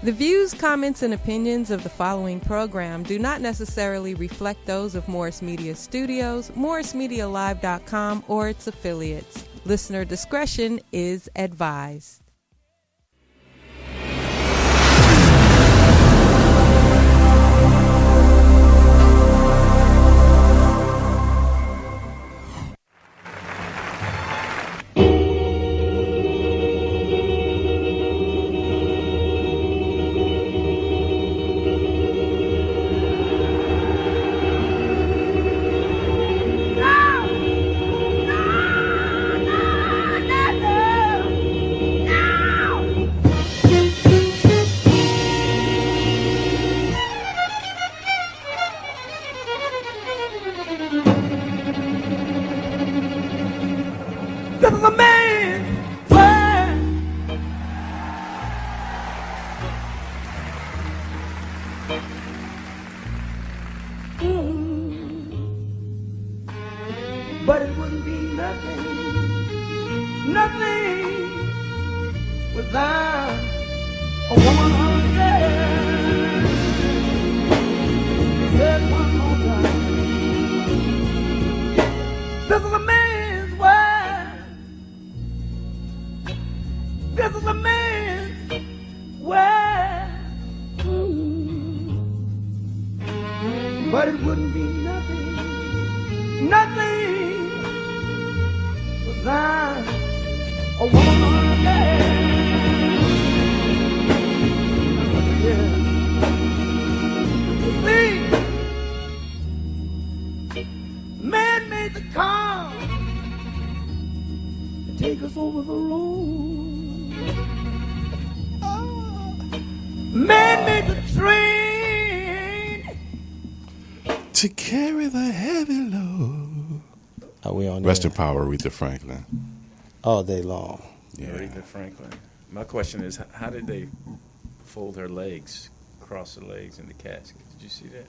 The views, comments, and opinions of the following program do not necessarily reflect those of Morris Media Studios, MorrisMediaLive.com, or its affiliates. Listener discretion is advised. But it wouldn't be nothing without a woman on the air. Said one more time, this is a man's world. This is a man's world. But it wouldn't be nothing without a woman on the bed. Yeah. You see, man made the car to take us over the road. Man made the train to carry the heavy load. Are we on Rest in power, Aretha Franklin. all day long? Yeah. Aretha Franklin. My question is, how did they fold her legs, cross her legs in the casket? Did you see that?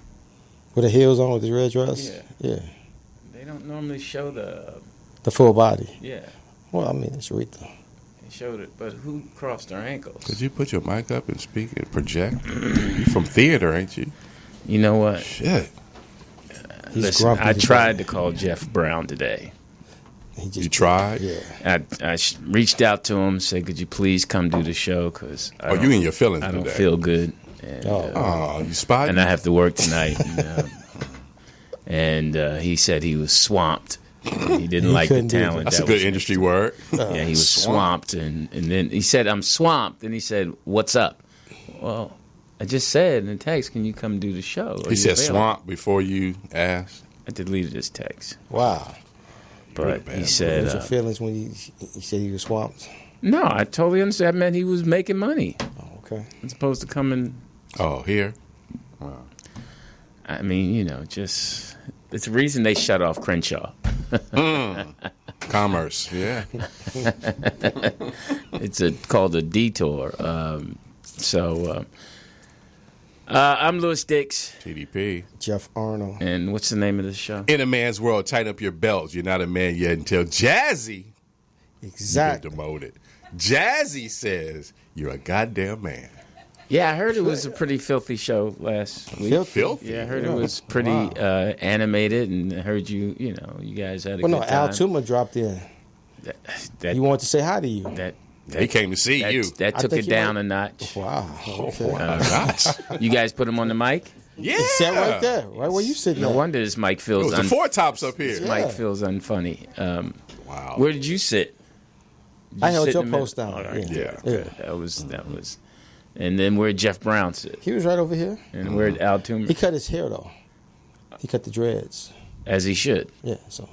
With the heels on, with the red dress? Yeah. Yeah. They don't normally show the full body. yeah. Well, I mean, it's Aretha. They showed it, but who crossed their ankles? Could you put your mic up and speak and project? You from theater, ain't you? You know what? Shit. He's Listen, grumpy I today. tried to call Jeff Brown today. He just, You tried? Yeah. I reached out to him, said, "Could you please come do the show? Because Oh, you in your feelings I don't today. feel good, and, Oh, you spotted? and I have to work tonight." And he said he was swamped. He didn't He like the couldn't do talent. That's a that good was industry word. Yeah, he was swamped, and then he said, "I'm swamped." And he said, "What's up?" Well, I just said in the text, "Can you come do the show?" Are He you said available? swamp before you asked. I deleted his text, Wow. but bad, he bro. said, What was your feelings when he said he was swamped? "No, I totally understand. That meant he was making money Oh, okay. as opposed to coming." Oh, here? I mean, just it's the reason they shut off Crenshaw. Commerce. Yeah. It's called a detour. I'm Louis Dix, TDP. Jeff Arnold. and what's the name of the show? In a man's world, tighten up your belts. You're not a man yet until Jazzy Exactly. been demoted. Jazzy says you're a goddamn man. Yeah, I heard it was a pretty filthy show last week. Filthy. Yeah, I heard it was pretty animated, and I heard you guys had a Well, good no, time. Al Tuma dropped in. That, He wanted to say hi to you. that, He came to see you. that I took think it he down might- a notch. Wow. Okay. Gosh. You guys put him on the mic? Yeah. He sat right there, right where you sitting No at. wonder this mic It feels was the four tops up here. this mic feels unfunny. Wow. Where did you sit? Did I you held sit your in the post middle? down. All right, Yeah. good. Yeah. That was. And then where'd Jeff Brown sit? He was right over here. And where'd Al Toomer? He cut his hair, though. He cut the dreads. As he should. Yeah, so.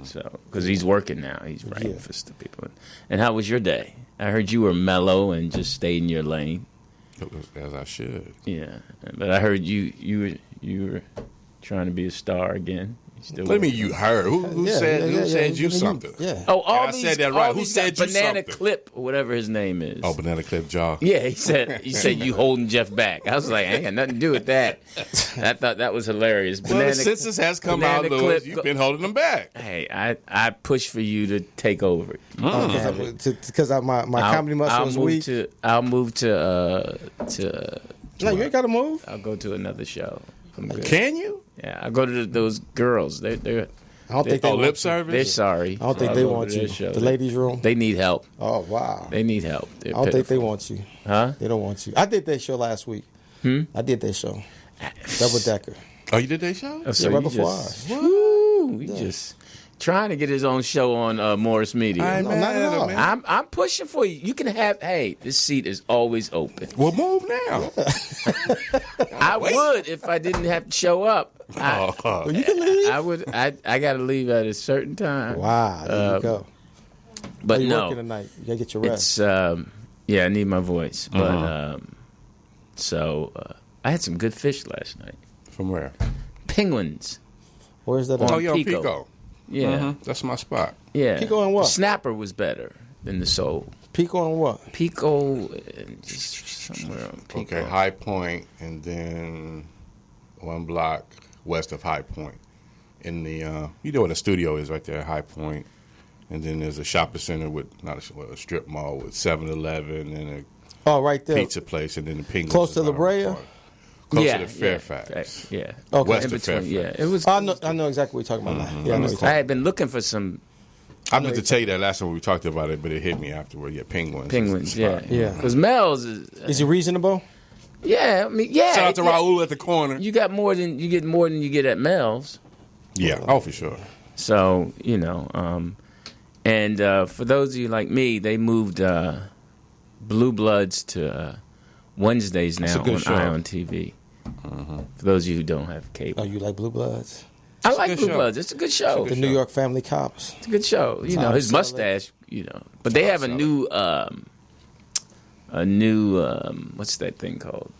So, because he's working now, he's writing Yeah. for some people. And how was your day? I heard you were mellow and just stayed in your lane. As I should. Yeah, but I heard you were trying to be a star again. Still What do you mean working. you heard? Who said you something? Yeah. Oh, all I these, said that all right. Who these said you Banana something? Clip or whatever his name is. Oh, Banana Clip Jaw. Yeah, he said you holding Jeff back. I was like, I ain't got nothing to do with that. I thought that was hilarious. Well, the census has come out, Banana Louis. Clip You've been holding them back. Hey, I push for you to take over. Because my comedy muscle is weak. I'll move to No, you ain't got to move. I'll go to another show. I'm good. Can you? Yeah, I'll go to those girls. They're I don't think they want lip you. service? they're sorry. I don't think I'll they go to want their you. show. The ladies' room. They need help. Oh wow. They need help. They're I don't think they pitiful. want you. Huh? They don't want you. I did their show last week. I did their show. Double Decker. Oh, you did that show? Oh, so right you before just, ours. woo, you just trying to get his own show on Morris Media. I ain't No, mad not at at him, all. man. I'm pushing for you. You can have. Hey, this seat is always open. Well, move now. I would if I didn't have to show up. Well, you can leave. I would. I got to leave at a certain time. Wow, there you go. But you no, working tonight? You gotta get your rest. it's yeah. I need my voice. But I had some good fish last night. From where? Penguins. Where's that? on Oh, yo, Pico. Pico. Yeah, That's my spot. yeah. Pico and what? The snapper was better than the sole. Pico and what? Pico, just somewhere on Pico. Okay, High Point, and then one block west of High Point. In the, you know where the studio is right there, High Point. And then there's a shopping center with, a strip mall with 7-Eleven and Oh, right a there. pizza place, and then the Penguins. Close to is La right Brea? on the corner. Closer Yeah, to Fairfax. Yeah. Okay. West In of between, Fairfax. yeah. It was. I know exactly what you're talking about. Now. Yeah, I know what you're I talking had been looking for some I meant to tell you that last time we talked about it, but it hit me afterward. Yeah, Penguins. penguins. is the Yeah, spot. Yeah. Because Mel's is. Is he reasonable? Yeah, I mean, yeah. Shout out to yeah. Raul at the corner. You get more than you get at Mel's. Yeah, oh, for sure. So and for those of you like me, they moved Blue Bloods to Wednesdays That's a now good on show. Ion TV. For those of you who don't have cable, Oh, you like Blue Bloods? I like good Blue show. Bloods. It's a good show. The New York Family Cops. It's a good show. You know, Tom his Selleck. mustache. But they have a new what's that thing called?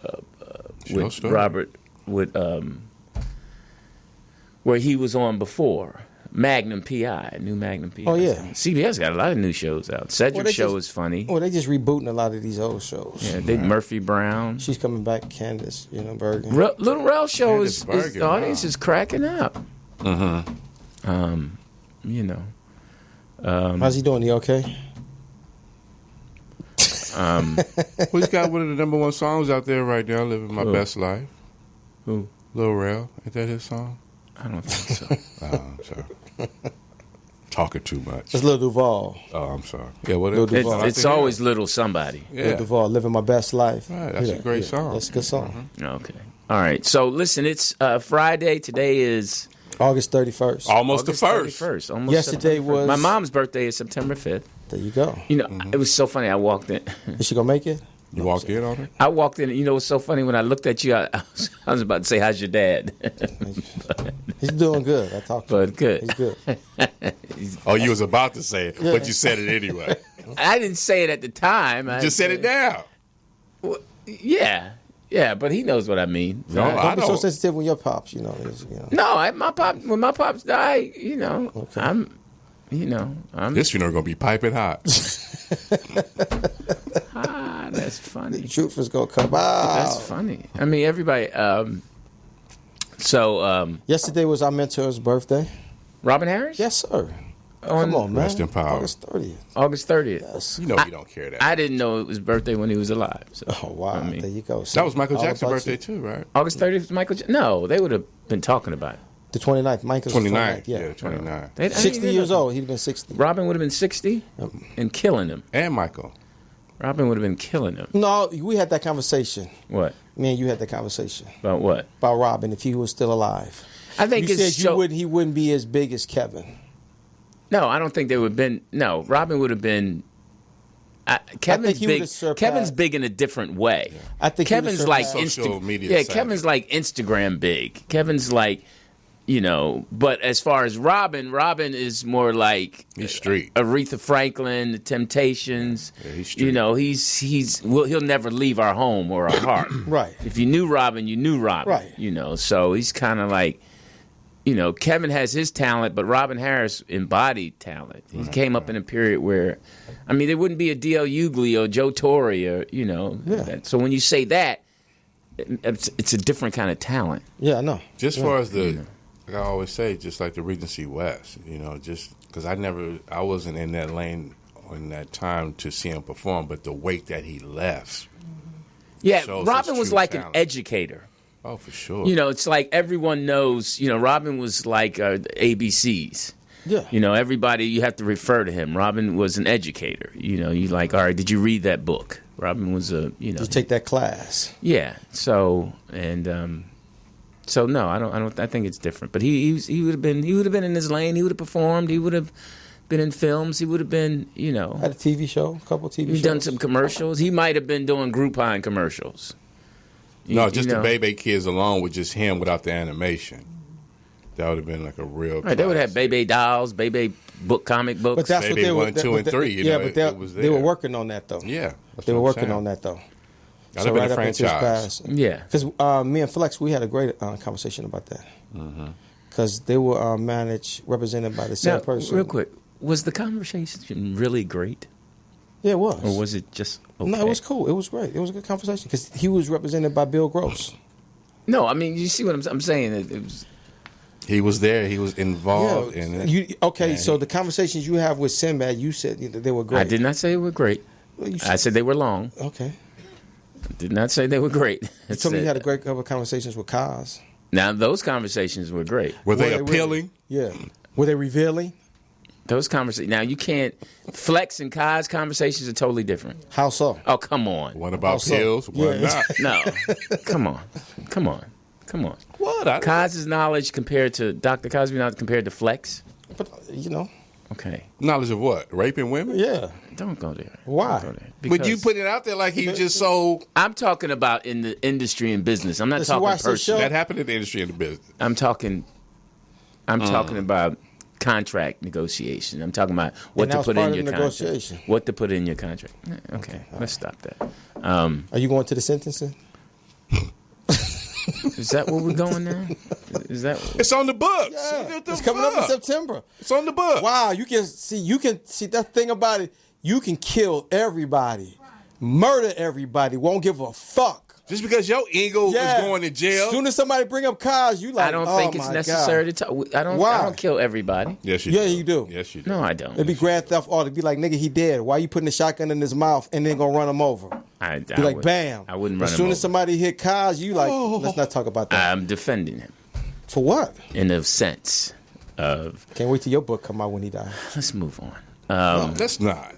Show With story? Robert where he was on before. Magnum PI, new Magnum PI. Oh, yeah. CBS got a lot of new shows out. Cedric's show is funny. Well, they just rebooting a lot of these old shows. Yeah, they Murphy Brown. She's coming back, Candace, Bergen. Little Rel show Candace is Bergen, the audience wow. is cracking up. How's he doing? He okay? Well, he's got one of the #1 songs out there right now, Living My Who? Best Life. Who? Lil Rel. Ain't that his song? I don't think so. Oh, I'm sorry. Talking too much. It's Lil Duval. Oh, I'm sorry. Yeah, what Lil is Duval. It's always little somebody. Yeah. Lil Duval, Living My Best Life. Right, that's a great song. That's a good song. Okay. All right. So listen, it's Friday. Today is August 31st. Almost August the first. 31st. Almost Yesterday September 1st. was- My mom's birthday is September 5th. There you go. It was so funny. I walked in. Is she gonna make it? You walked in on it? I walked in. And, what's so funny? When I looked at you, I was about to say, "How's your dad?" He's doing good. I talked to him. But good. He's good. Oh, you was about to say it, but you said it anyway. I didn't say it at the time. I Just said it now. Yeah, but he knows what I mean. No, Don't I be so don't. sensitive when your pops, No, when my pops died, Okay. I'm This funeral gonna be piping hot. that's funny. The truth is gonna come out. That's funny. I mean, everybody. Yesterday was our mentor's birthday. Robin Harris. Yes, sir. On Come on, man. Rest in power. August 30th. August 30th. Yes. You know we don't care that. I didn't know it was birthday when he was alive. So. Oh, wow. I mean, there you go. That was Michael All Jackson's about birthday you. too, right? August 30th was Michael. No, they would have been talking about it. The 29th. Michael's 29. 29th. Yeah, Yeah. 29. 60 years old. He'd been 60. Robin would have been 60 and killing him. And Michael. Robin would have been killing him. No, we had that conversation. What? Me and you had that conversation About what? about Robin if he was still alive. I think You his said show. he wouldn't be as big as Kevin. No, I don't think they would have been. No, Robin would have been. Kevin's he would big. have surpassed- Kevin's big in a different way. I think he would have Kevin's like surpassed- Social media Yeah, savvy. Kevin's like Instagram big. Kevin's like, But as far as Robin is more like He's street. Aretha Franklin, The Temptations. Yeah, he's street. He'll never leave our home or our heart. Right. If you knew Robin, you knew Robin. Right. So he's kind of like, Kevin has his talent, but Robin Harris embodied talent. He came up in a period where, there wouldn't be a D.L. Hughley or Joe Torre or, So when you say that, it's a different kind of talent. Yeah, I know. Just far as like I always say, just like the Regency West, just because I wasn't in that lane in that time to see him perform, but the weight that he left. Yeah, Robin was like an educator. Oh, for sure. It's like everyone knows, Robin was like ABCs. Yeah. Everybody, you have to refer to him. Robin was an educator. You like, all right, did you read that book? Robin was a, You take that class. Yeah. So, so no, I think it's different. But he would have been in his lane. He would have performed. He would have been in films. He would have been, Had a TV show, a couple TV shows. He's done some commercials. He might have been doing Groupon commercials. No, just the Bebe Kids alone with just him without the animation. That would have been like a real. Right, they would have Bebe dolls, Bebe comic books. But that's Bebe what they were 1, 2, and 3. They were working on that though. Yeah, they were working on that though. That would have been a franchise. Yeah, because me and Flex, we had a great conversation about that. Because they were represented by the same person. Real quick, was the conversation really great? Yeah, it was. Or was it just okay? No, it was cool. It was great. It was a good conversation because he was represented by Bill Gross. No, you see what I'm saying? It was. He was there. He was involved in it. So the conversations you have with Sinbad, you said they were great. I did not say they were great. Well, I said they were long. Okay. I did not say they were great. You told me you had a great couple of conversations with Kaz. Now, those conversations were great. Were they appealing? Yeah. Were they revealing? Those conversations. Now, you can't. Flex and Kaz conversations are totally different. How so? Oh, come on. What about pills? What not? No. Come on. What? Kaz's knowledge compared to Dr. Cosby knowledge compared to Flex? But, Okay. Knowledge of what? Raping women? Yeah. Don't go there. Why? Don't go there. But you put it out there like he just so. I'm talking about in the industry and business. I'm not talking personal. That happened in the industry and the business. I'm talking about contract negotiation. I'm talking about what to put in your contract. What to put in your contract. Okay. Let's stop that. Are you going to the sentencing? Is that where we're going now? It's on the books. Yeah. It's coming up in September. It's on the books. Wow, you can see that thing about it. You can kill everybody, murder everybody, won't give a fuck. Just because your ego is going to jail. As soon as somebody bring up Kaz, you like, I don't think it's necessary to talk. I don't kill everybody. Yes, you do. Yeah, you do. Yes, you do. No, I don't. It'd be grand theft auto. It'd be like, nigga, he dead. Why you putting the shotgun in his mouth and then gonna run him over? Be like, bam. I wouldn't run him over. As soon as somebody hit Kaz, you like, let's not talk about that. I'm defending him. For what? In a sense of. Can't wait till your book come out when he dies. Let's move on. No, let's not.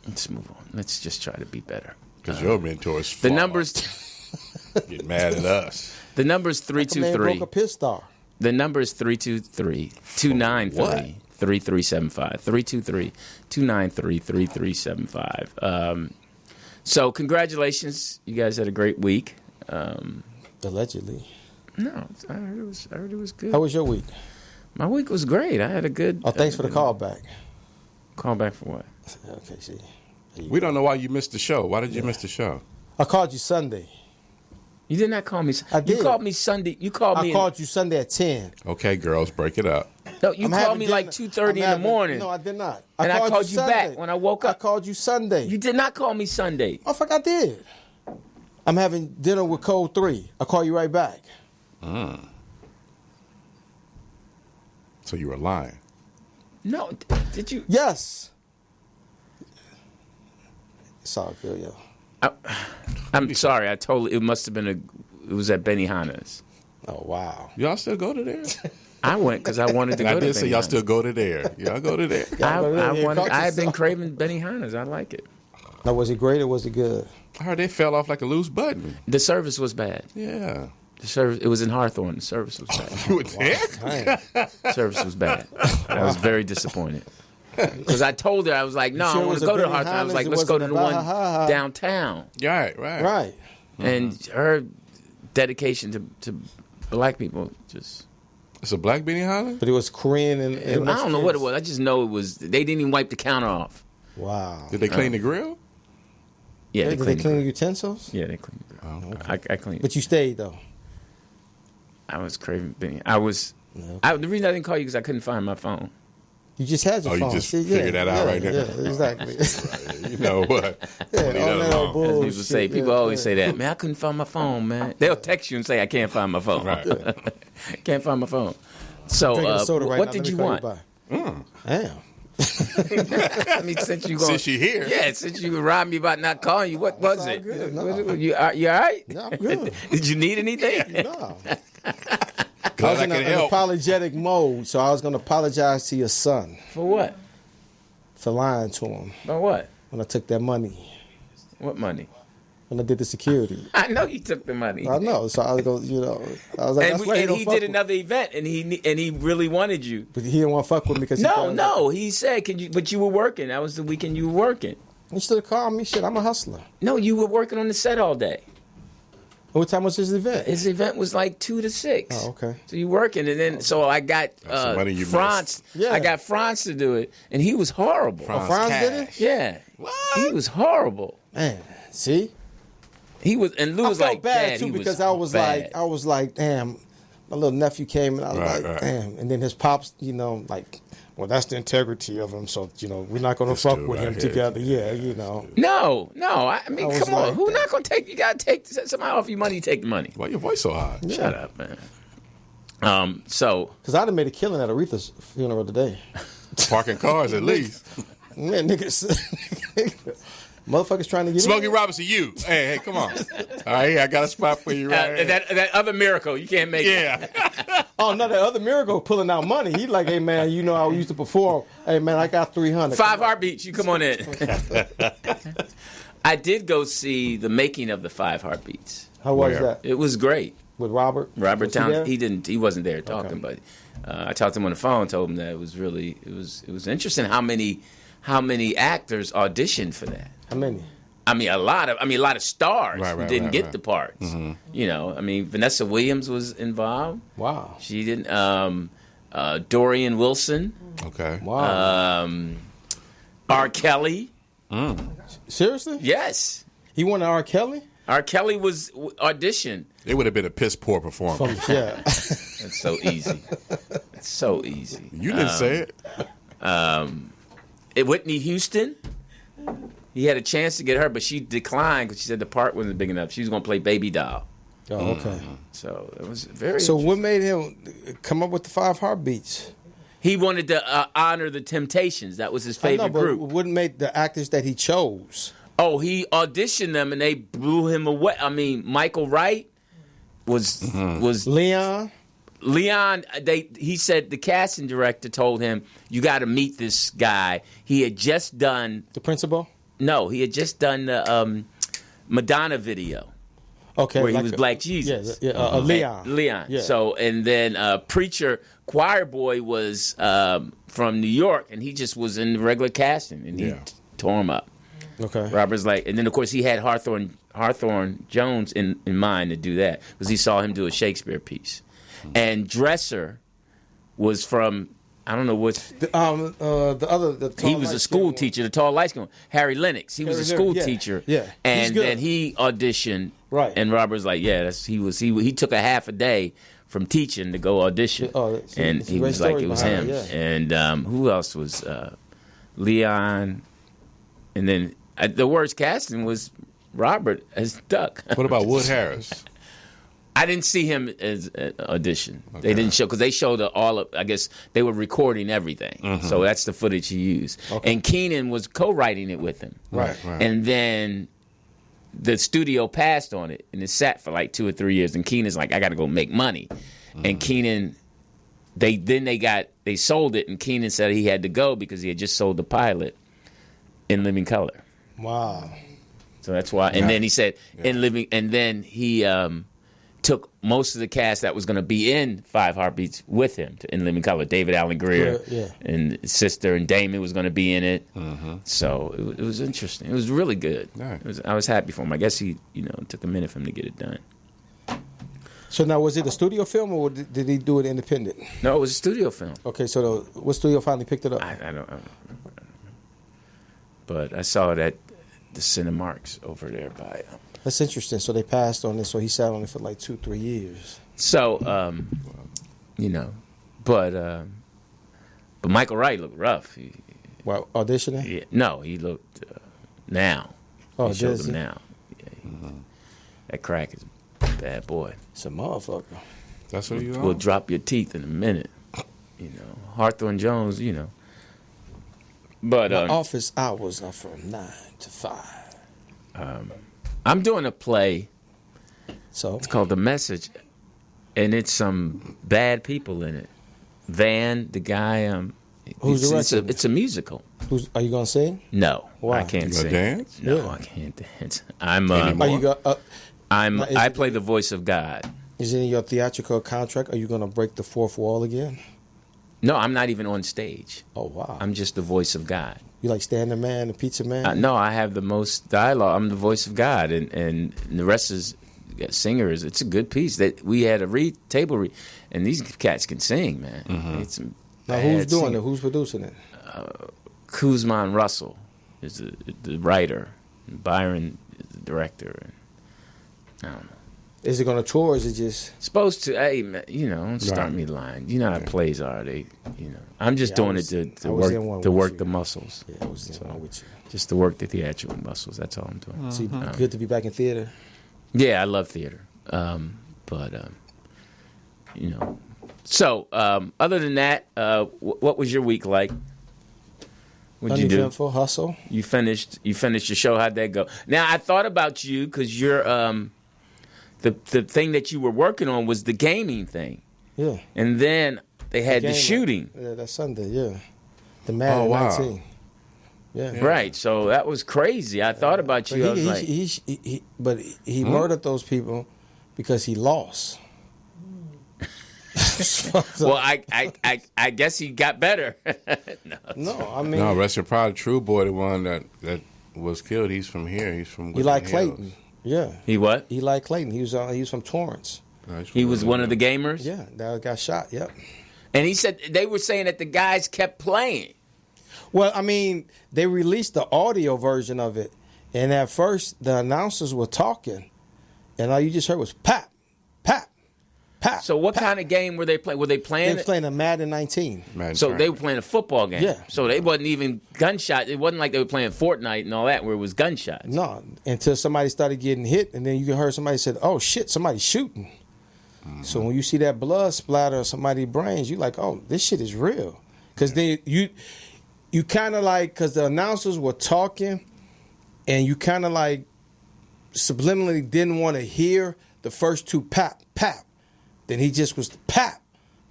Let's move on. Let's just try to be better. Because your mentor is the numbers. Get mad at us. The number is 323. Broke a piss star. The number is 323-293-3375. 323-293-3375. So congratulations. You guys had a great week. Allegedly. No, I heard it was good. How was your week? My week was great. I had a good. Oh, thanks for the call back. Call back for what? Okay, see. We don't know why you missed the show. Why did you miss the show? I called you Sunday. You did not call me. I did. You called me Sunday. You called me. I called you Sunday at 10. Okay, girls, break it up. No, you called me like 2:30 in the morning. No, I did not. I called you back when I woke up. I called you Sunday. You did not call me Sunday. Oh, fuck, I did. I'm having dinner with Code 3. I'll call you right back. So you were lying. No, did you? Yes. It's all good, yo. I'm sorry. It must have been it was at Benihana's. Oh, wow. Y'all still go to there? I went because I wanted to go to Benihana's. I did say y'all still go to there. Y'all go to there. I had been craving Benihana's. I like it. Now, was it great or was it good? I heard they fell off like a loose button. The service was bad. Yeah. The service. It was in Hawthorne. The service was bad. You were there? The service was bad. I was very disappointed. Because I told her, I was like, no, I want to go to the Hawthorne. I was like, let's go to the one downtown. Right. And her dedication to black people just... It's a black Benihana? But it was Korean and I don't know what it was. I just know it was... They didn't even wipe the counter off. Wow. Did they clean the grill? Yeah, Did they clean the utensils? Yeah, they cleaned the grill. Okay. I cleaned. But you stayed, though. I was craving Benihana. I was... The reason I didn't call you because I couldn't find my phone. You just had your phone. You just figured that out right there. Yeah, exactly. You know what? People always say that. Man, I couldn't find my phone, man. They'll text you and say, I can't find my phone. Right. Can't find my phone. So, what did you want? Damn. I mean, since you here. Yeah, since you robbed me about not calling you, what was it? Good. No. You all right? No, I'm good. Did you need anything? No. I was in an apologetic mode, so I was going to apologize to your son. For what? For lying to him. About what? When I took that money. What money? When I did the security. I know you took the money. I know, so I was going, I was like, and he did another event, and he really wanted you. But he didn't want to fuck with me because he said, but you were working. That was the weekend you were working. He should have called me. Shit, I'm a hustler. No, you were working on the set all day. What time was his event? His event was like 2 to 6. Oh, okay. So you working, and then so I got Franz. Yeah. I got Franz to do it, and he was horrible. Franz did it? Yeah. What? He was horrible. Man, see? He was, and Lou was like, bad too because I was like, damn, my little nephew came and I was like, damn, and then his pops, like, well, that's the integrity of him, so we're not gonna fuck with him together, No, I mean, come on, like who's not gonna take? You gotta take somebody off your money. Take the money. Why your voice so high? Yeah. Shut up, man. So because I'd have made a killing at Aretha's funeral today. Parking cars at least. Man, niggas. Motherfuckers trying to get Smokey in. Robinson, you. Hey, come on. All right, I got a spot for you right here. that other miracle, you can't make it. Yeah. Oh, no, that other miracle pulling out money. He like, hey, man, I used to perform. Hey, man, I got 300. 5 Heartbeats, you come on in. I did go see the making of the 5 Heartbeats. How was that? It was great. With Robert? Robert Townsend. He He wasn't there talking, but I talked to him on the phone, told him that it was interesting how many actors auditioned for that. How many? I mean, a lot of stars who didn't get the parts. Mm-hmm. Vanessa Williams was involved. Wow. She didn't. Dorian Wilson. Okay. Wow. R. Kelly. Seriously? Yes. He wanted R. Kelly? R. Kelly was auditioned. It would have been a piss poor performance. Yeah. That's so easy. It's so easy. You didn't say it. Whitney Houston. He had a chance to get her, but she declined because she said the part wasn't big enough. She was going to play Baby Doll. Oh, okay. So it was very. So what made him come up with the 5 Heartbeats? He wanted to honor the Temptations. That was his favorite group. What made the actors that he chose? Oh, he auditioned them and they blew him away. I mean, Michael Wright was Leon. He said the casting director told him, you got to meet this guy. He had just done The principal? No, he had just done the Madonna video. Okay. Where he was Black Jesus. Yeah, Leon. Yeah. So, and then Preacher Choir Boy was from New York, and he just was in the regular casting, and he tore him up. Okay. Robert's like, and then of course he had Hawthorne Jones in mind to do that, because he saw him do a Shakespeare piece. And Dresser was from, I don't know what. He was a school teacher, the tall light skin one. Harry Lennox. He was a school teacher. Yeah. And then he auditioned. Right. And Robert's like, he took a half a day from teaching to go audition. And he was like, it was him. And who else was Leon? And then the worst casting was Robert as Duck. What about Wood Harris? I didn't see him as an audition. Okay. They didn't show, because they showed I guess they were recording everything. Mm-hmm. So that's the footage he used. Okay. And Keenan was co-writing it with him. Right. And then the studio passed on it, and it sat for like 2 or 3 years. And Keenan's like, I got to go make money. Mm-hmm. And Keenan, they sold it, and Keenan said he had to go because he had just sold the pilot in living color. Wow. So that's why. And then he said in living, and then he took most of the cast that was going to be in 5 Heartbeats with him in living color. David Alan Grier and Sister and Damon was going to be in it. Mm-hmm. So it was interesting. It was really good. Right. I was happy for him. I guess he, it took a minute for him to get it done. So now, was it a studio film or did he do it independent? No, it was a studio film. Okay, so what studio finally picked it up? I don't remember. But I saw it at the Cinemarks over there by. That's interesting. So they passed on it. So he sat on it for like 2-3 years. So, But Michael Wright looked rough. Well, auditioning? Yeah, no, he looked now. Oh, he showed does him he? now. Yeah, that crack is a bad boy. It's a motherfucker. That's what you Will want? drop your teeth in a minute. You know, Hawthorne Jones. You know, but My office hours are from 9 to 5. I'm doing a play. So It's called The Message, and it's some bad people in it. Van, the guy. Who's it's directing? a musical. are you gonna sing? No, Why? I can't You sing. gonna dance? No, Yeah. I can't dance. I'm. Anymore. Are you go? Now, is I it- play the voice of God. Is it in your theatrical contract? Are you gonna break the fourth wall again? No, I'm not even on stage. Oh wow! I'm just the voice of God. You like Standing Man, the Pizza Man? No, I have the most dialogue. I'm the voice of God, and the rest is singers. It's a good piece. That we had a table read, and these cats can sing, man. It's some Now who's bad doing singing. it? Who's producing it? Kuzman Russell is the writer, and Byron is the director. And I don't know. Is it gonna tour? Or is it just? Supposed to, hey, man, you know, don't start Right. me lying. You know how plays are. They, you know, I'm just Yeah, I doing was- it I was in one to with work you. the muscles. Yeah, I was in line with you. Just to work the theatrical muscles. That's all I'm doing. So good to be back in theater. Yeah, I love theater. But you know. So, other than that, what was your week like? What'd you do? Uneventful hustle. You finished your show. How'd that go? Now, I thought about you because you're the thing that you were working on was the gaming thing, Yeah. and then they had the Game, shooting. Yeah, that's Sunday. Yeah. The Madden Oh, wow. 19. Yeah. Right, so that was crazy. I thought about you. I was like, But he murdered those people because he lost. well, I guess he got better. No, I mean, No, rest in pride, True Boy, the one that was killed. He's from here. He's from. Eli Woodland Clayton. Hills. Yeah, He Eli Clayton. He was from Torrance. No, he's from He was Woodland one of the Hills. gamers. Yeah, that got shot. Yep. And he said they were saying that the guys kept playing. Well, I mean, they released the audio version of it, and at first the announcers were talking, and all you just heard was pap, pap, pap. So what pap. kind of game were they playing? Were they They playing? were playing a Madden 19. Man, So Frank. they were playing a football game. Yeah. So they wasn't even gunshot. It wasn't like they were playing Fortnite and all that, where it was gunshots. No, until somebody started getting hit, and then you heard somebody said, "Oh shit, somebody's shooting." So when you see that blood splatter on somebody's brains, you like, "Oh, this shit is real," because then you kind of like, because the announcers were talking, and you kind of like subliminally didn't want to hear the first two pap pap. Then he just was pap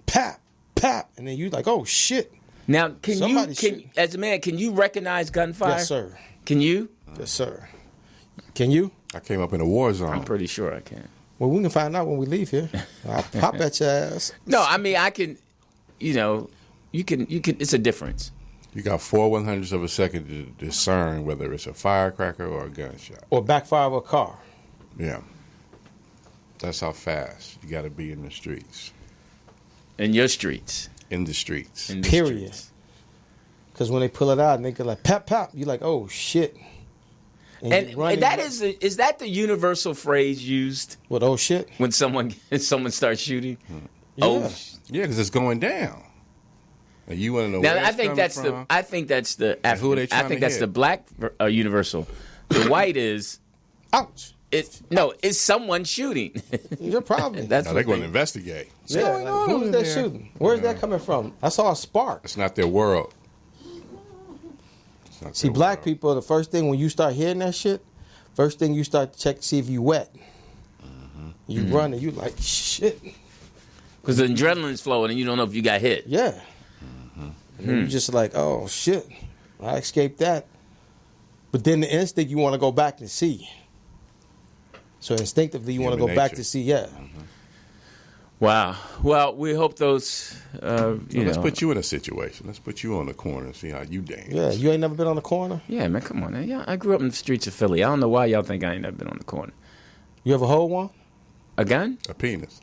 pap pap, and then you like, "Oh shit." Now, Somebody shoot. as a man, can you recognize gunfire? Yes, sir. Can you? Yes, sir. Can you? I came up in a war zone. I'm pretty sure I can. Well, we can find out when we leave here. I'll pop at your ass. No, I mean I can. You know, you can. It's a difference. You got 4/100ths of a second to discern whether it's a firecracker or a gunshot. Or backfire of a car. Yeah. That's how fast you got to be in the streets. In your streets. In the streets. In the Period. streets. Because when they pull it out and they go like, pap, pap, you're like, oh, shit. And you run that and- is that the universal phrase used What, oh, shit? when someone starts shooting? Yeah. Oh, Yeah, because it's going down. And you want to know now where I it's think coming that's from. I think that's the And who are they I trying think to that's hit? the black universal. The white is Ouch. it's someone shooting. You're probably. That's No, what they're going to investigate. What's yeah, going like, on who over is that there? shooting? Where's that coming from? I saw a spark. It's not their world. It's not See, their black world. people, the first thing when you start hearing that shit, first thing you start to check to see if you wet. You run and you like, shit. because the adrenaline's flowing and you don't know if you got hit. Yeah. And then you just like, oh, shit. I escaped that. But then the instinct, you want to go back and see. So instinctively, you want to go Human back nature. to see, yeah. Wow. Well, we hope those. Let's put you in a situation. Let's put you on the corner and see how you dance. Yeah, you ain't never been on the corner? Yeah, man, come on. Man. Yeah, I grew up in the streets of Philly. I don't know why y'all think I ain't never been on the corner. You ever hold one? A gun? A penis.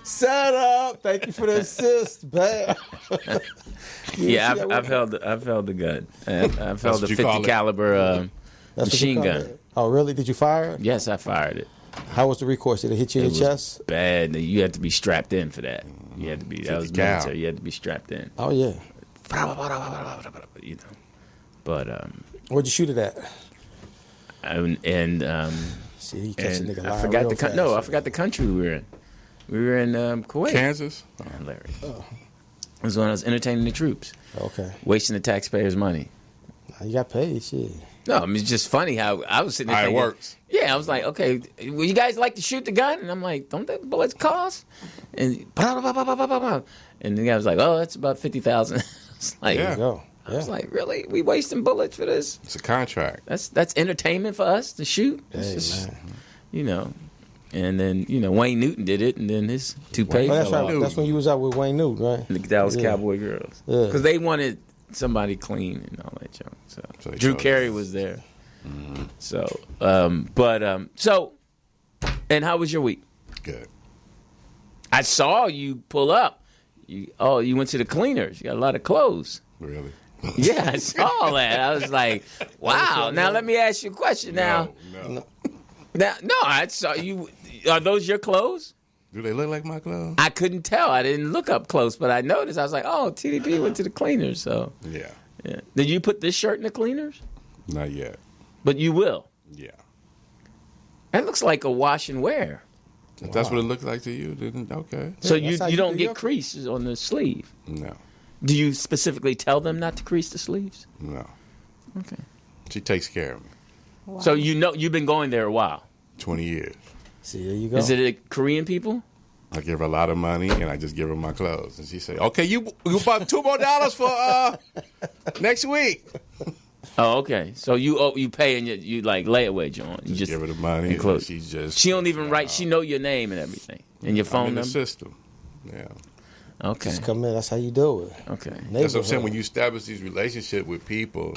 Set up. Thank you for the assist, man. Yeah, see that I've held the gun. I've held a what you 50 call it. caliber That's what you machine call gun. it. Oh, really? Did you fire it? Yes, I fired it. How was the recourse? Did it hit you in the chest? Bad. You had to be strapped in for that. You had to be. That was military. You had to be strapped in. Oh yeah. You know, but Where'd you shoot it at? See, he catch a nigga I forgot the I forgot the country we were in. We were in Kuwait, Kansas. Larry. It was when I was entertaining the troops. Okay. Wasting the taxpayers' money. You got paid, shit. No, I mean, it's just funny how I was sitting there How it thinking, works. Yeah, I was like, okay, would you guys like to shoot the gun? And I'm like, don't the bullets cost? And blah, blah, blah, blah, blah, blah, blah. And the guy was like, oh, that's about 50,000. I was like, Yeah. There you go. I was like, really? We wasting bullets for this? It's a contract. That's entertainment for us to shoot. It's Hey, just, man. you know. And then, you know, Wayne Newton did it, and then his toupee Oh, that's fell right. off. That's when you was out with Wayne Newton, right? And that was Yeah. Cowboy Girls. Yeah. Because they wanted somebody clean and all that junk. So they Drew chose Carey you. was there. So, and how was your week? Good. I saw you pull up. You went to the cleaners. You got a lot of clothes. Really? Yeah, I saw that. I was like, wow. Now let me ask you a question. Now, No. I saw you. Are those your clothes? Do they look like my clothes? I couldn't tell. I didn't look up close, but I noticed. I was like, oh, TDP went to the cleaners. So, Yeah. yeah. Did you put this shirt in the cleaners? Not yet. But you will. Yeah. That looks like a wash and wear. If that's what it looks like to you, then okay. So that's how you you don't do get your- creases on the sleeve. No. Do you specifically tell them not to crease the sleeves? No. Okay. She takes care of me. Wow. So you know you've been going there a while. 20 years. See, there you go. Is it Korean people? I give her a lot of money, and I just give her my clothes. And she say, okay, you bought $2 more for next week. Oh, okay. So you pay and you like layaway, John. You Just give her the money, and clothes. she just... She don't even write. She know your name and everything and your I'm phone in the number. system. Yeah. Okay. Just come in. That's how you do it. Okay. That's what I'm saying. When you establish these relationships with people,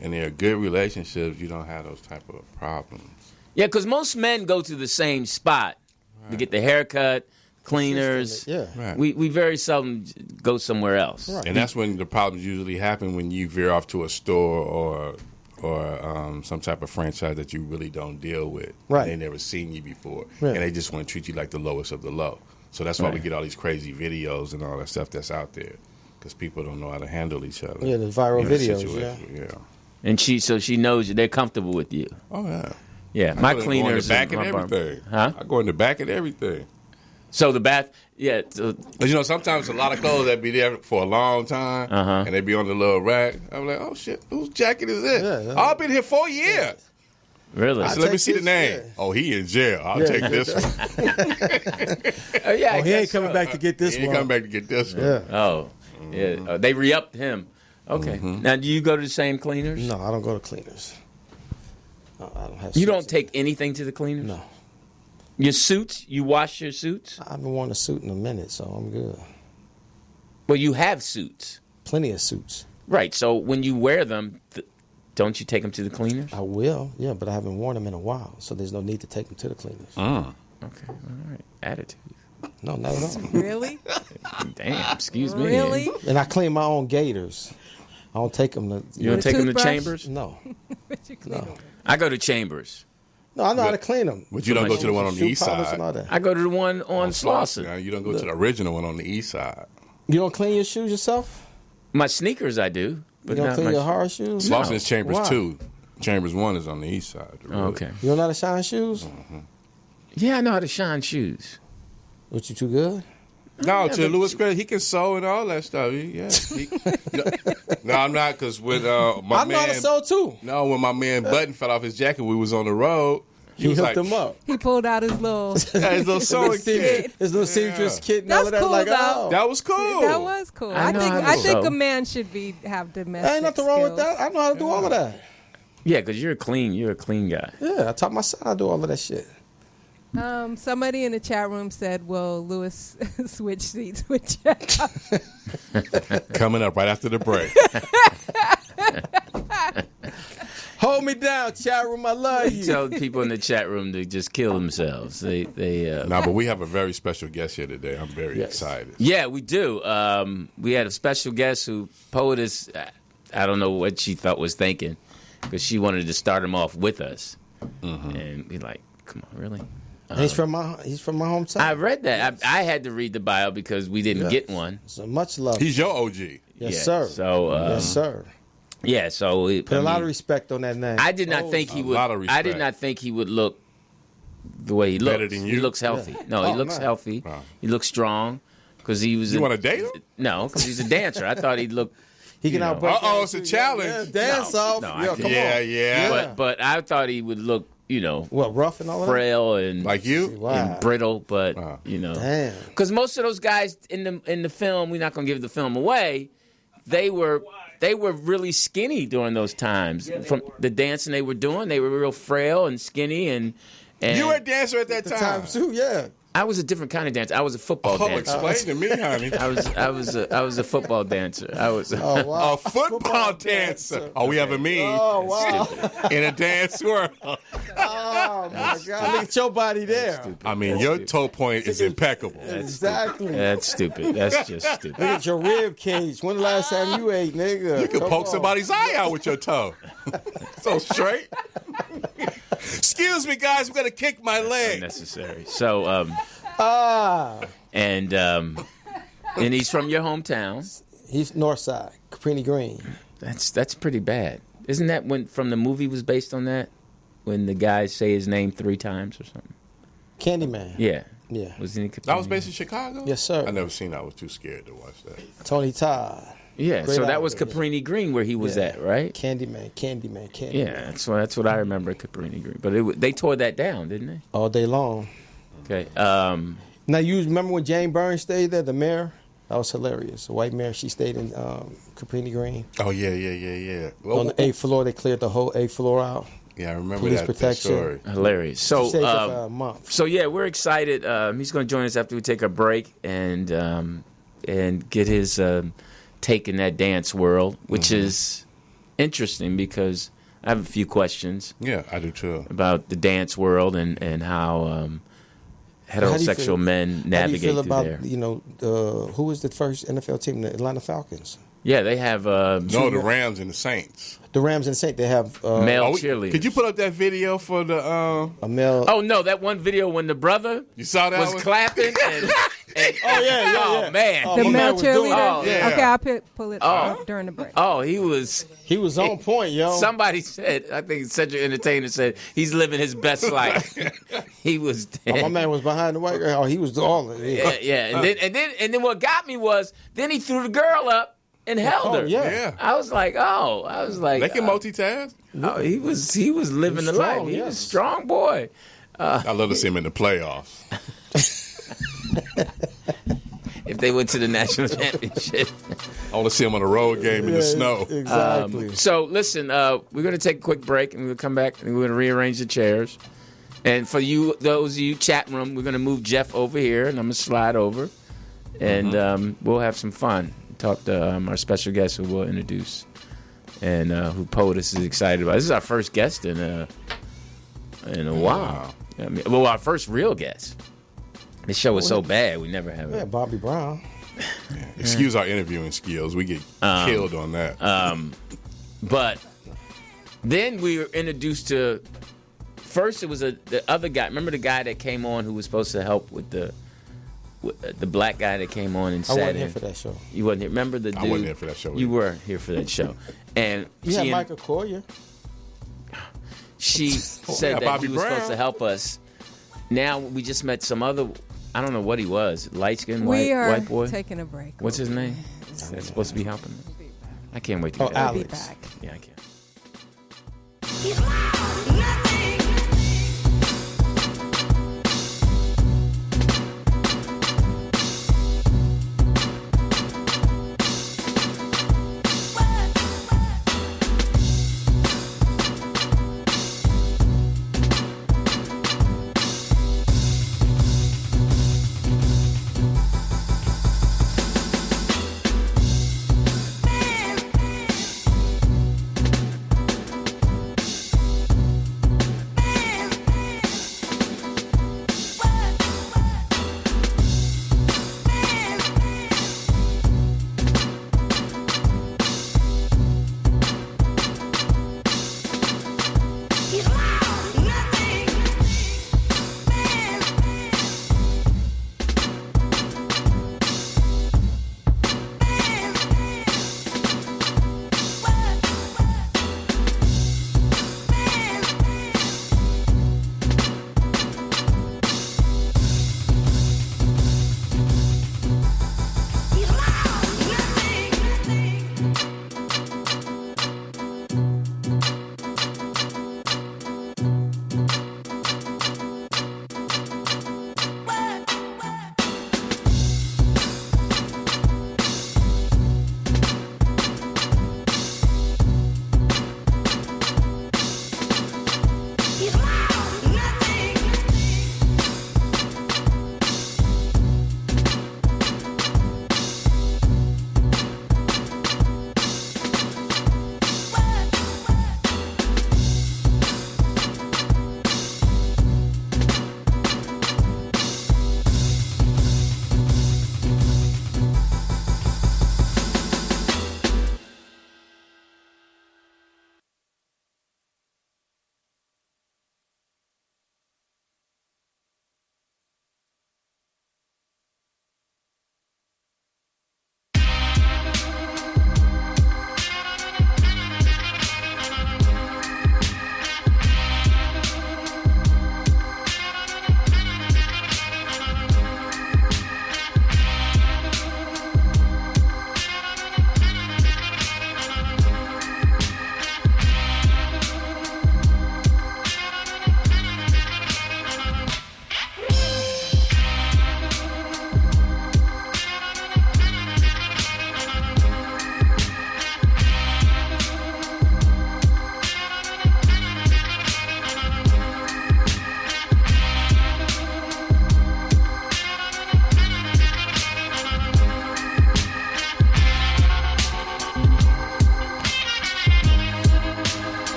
and they're good relationships, you don't have those type of problems. Yeah, because most men go to the same spot to get the haircut, cleaners. Yeah. Right. We very seldom go somewhere else. Right. And that's when the problems usually happen, when you veer off to a store or some type of franchise that you really don't deal with. Right. They never seen you before. Yeah. And they just want to treat you like the lowest of the low. So that's why we Right. get all these crazy videos and all that stuff that's out there. Because people don't know how to handle each other. Yeah, the viral in a videos, situation. Yeah. And she knows you. They're comfortable with you. Oh, yeah. Yeah, my I go in cleaners the back and and my everything. Huh? I go in the back and everything. So the bath. Yeah. So, But you know, sometimes a lot of clothes that be there for a long time, Uh-huh. and they be on the little rack. I'm like, oh shit, whose jacket is this? Yeah, yeah. Oh, I've been here 4 years. really? So let me take see the this, name. yeah. Oh, he in jail. I'll Yeah. take this one. Yeah. I Oh, he ain't guess coming so. back to get this He ain't one. coming back to get this one. Yeah. Oh, yeah. They re-upped him. Okay. Now, do you go to the same cleaners? No, I don't go to cleaners. No, I don't have. You suits. don't take anything to the cleaners? No, Your suits? You wash your suits? I haven't worn a suit in a minute, so I'm good. Well, you have suits. Plenty of suits. Right. So when you wear them, don't you take them to the cleaners? I will, yeah, but I haven't worn them in a while, so there's no need to take them to the cleaners. Okay. All right. Attitude. No, not at all. Really? Damn. Excuse me. Really? And I clean my own gators. I don't take them to. You don't With a take them to toothbrush? chambers? No, What you clean them? I go to chambers. no, I know how to clean them. But you don't go to the one on the Shoe east polish side. and all that. I go to the one on Slauson. Now, you don't go to the original one on the east side. You don't clean your shoes yourself? My sneakers, I do. You But don't not clean my your hard shoes? No. Slauson is Chambers Why? 2. Chambers 1 is on the east side. Oh, okay. You don't know how to shine shoes? Yeah, I know how to shine shoes. What, you too good? No, to Lewis credit, he can sew and all that stuff. No, I'm not, because when my I know how to man... sew too. No, when my man Button fell off his jacket, we was on the road. He was hooked like, him up. He pulled out his little. Yeah, his little sewing kit. His little seamstress kit and all That's of that. cool, like, though. oh. That was cool. That was cool. I I know think how to I think sew. a man should have domestic. There ain't nothing wrong with skills. that. I know how to do all of that. Yeah, because you're a clean guy. Yeah, I taught my son how to do all of that shit. Somebody in the chat room said, "Will Lewis switch seats with Jeff?" Coming up right after the break. Hold me down, chat room. I love you. Tell people in the chat room to just kill themselves. They No, but we have a very special guest here today. I'm very Yes. excited. Yeah, we do. We had a special guest who poetess. I don't know what she thought was thinking, because she wanted to start him off with us, and we like, come on, really? He's from my hometown. I read that. I had to read the bio because we didn't get one. So much love. He's your OG. Yes, Yeah, sir. So yes, sir. Yeah, so Put a lot of respect on that name. I did not think he would. lot of respect. I did not think he would look the way he looks. Better than you? He looks healthy. Yeah. No, he looks healthy. Wow. He looks strong because he was. You want to date him? No, because he's a dancer. I thought he'd look. He can know. outbreak. Uh-oh, it's a challenge. Dance off. no, I Yo, can't. come Yeah, on. yeah. But I thought he would look, What, rough and all that? frail and Like you? Wow. and brittle. But Wow. Damn. because most of those guys in the film, we're not going to give the film away. They were really skinny during those times. From the dancing they were doing, they were real frail and skinny and You were a dancer at that The time. time too, yeah. I was a different kind of dancer. I was a football Oh, dancer. explain to me, honey. I was a football dancer. I was. Oh wow. A football dancer. All we ever mean Oh wow. in a dance world. Oh my God. Look at your body there. I mean, your toe point is impeccable. Exactly. That's stupid. That's just stupid. Look at your rib cage. When the last time you ate, nigga? You can Come poke on. somebody's eye out with your toe. So straight. Excuse me, guys. I'm gonna kick my leg. Unnecessary. So, Ah. and he's from your hometown. He's north side, Caprini Green. That's pretty bad. Isn't that when from the movie was based on that? When the guys say his name 3 times or something. Candyman. Yeah. Yeah. Was in That was based in Chicago? Yes, sir. I never seen that. I was too scared to watch that. Tony Todd. Yeah. Great So that was actor, Caprini Green where he was Yeah. at, right? Candyman. Yeah. That's what I remember at Caprini Green. But they tore that down, didn't they? All day long. Okay. Now, you remember when Jane Burns stayed there, the mayor? That was hilarious. The white mayor, she stayed in Caprini Green. Oh, yeah. On the 8th floor, they cleared the whole 8th floor out. Yeah, I remember Police that protection. story. Hilarious. She So stayed there for a month. So yeah, we're excited. He's going to join us after we take a break and get his take in that dance world, which is interesting because I have a few questions Yeah, I do too. about the dance world and how How do you feel- heterosexual men How do navigate you feel through about, there. who was the first NFL team? The Atlanta Falcons. Yeah, they have No, the Rams and the Saints. The Rams and Saints, they have male Oh, cheerleaders. could you put up that video for the? a male. Oh no, that one video when the brother You saw that was one? clapping and yeah. oh man. Oh, The my male man was doing cheerleader. it. Yeah. Okay, I'll pull it up during the break. Oh, he was. He was on point, yo. Somebody said, I think Central Entertainer said he's living his best life. He was. Oh, my man was behind the white girl. Oh, he was all of it. Yeah. And then what got me was then he threw the girl up and held Oh, her. yeah. Yeah. I was like, They can multitask. oh, he was living the strong, life. He yes. was a strong boy. I love to see him in the playoffs. If they went to the national championship. I want to see him on a road game in the snow. Exactly. So listen, we're going to take a quick break and we'll come back and we're going to rearrange the chairs. And for you, those of you chat room, we're going to move Jeff over here and I'm going to slide over. And we'll have some fun. Talk to our special guest who we'll introduce and who POTUS is excited about. This is our first guest in a while. I mean, well, our first real guest. This show was so bad, we never have Yeah, it. Bobby Brown. Excuse our interviewing skills. We get killed on that. But then we were introduced to. First, it was the other guy. Remember the guy that came on who was supposed to help with the black guy that came on and I sat wasn't in. here for that show. You wasn't here. Remember the dude? I wasn't here for that show You either. were here for that show, and You had Michael Coyer. she said yeah, that Bobby he was supposed Brown. to help us. Now we just met some other. I don't know what he was. Light skinned We are white boy. taking a break. What's his name? That's supposed to be helping. I can't wait to Oh, get We'll be Alex. back. Yeah, I can't.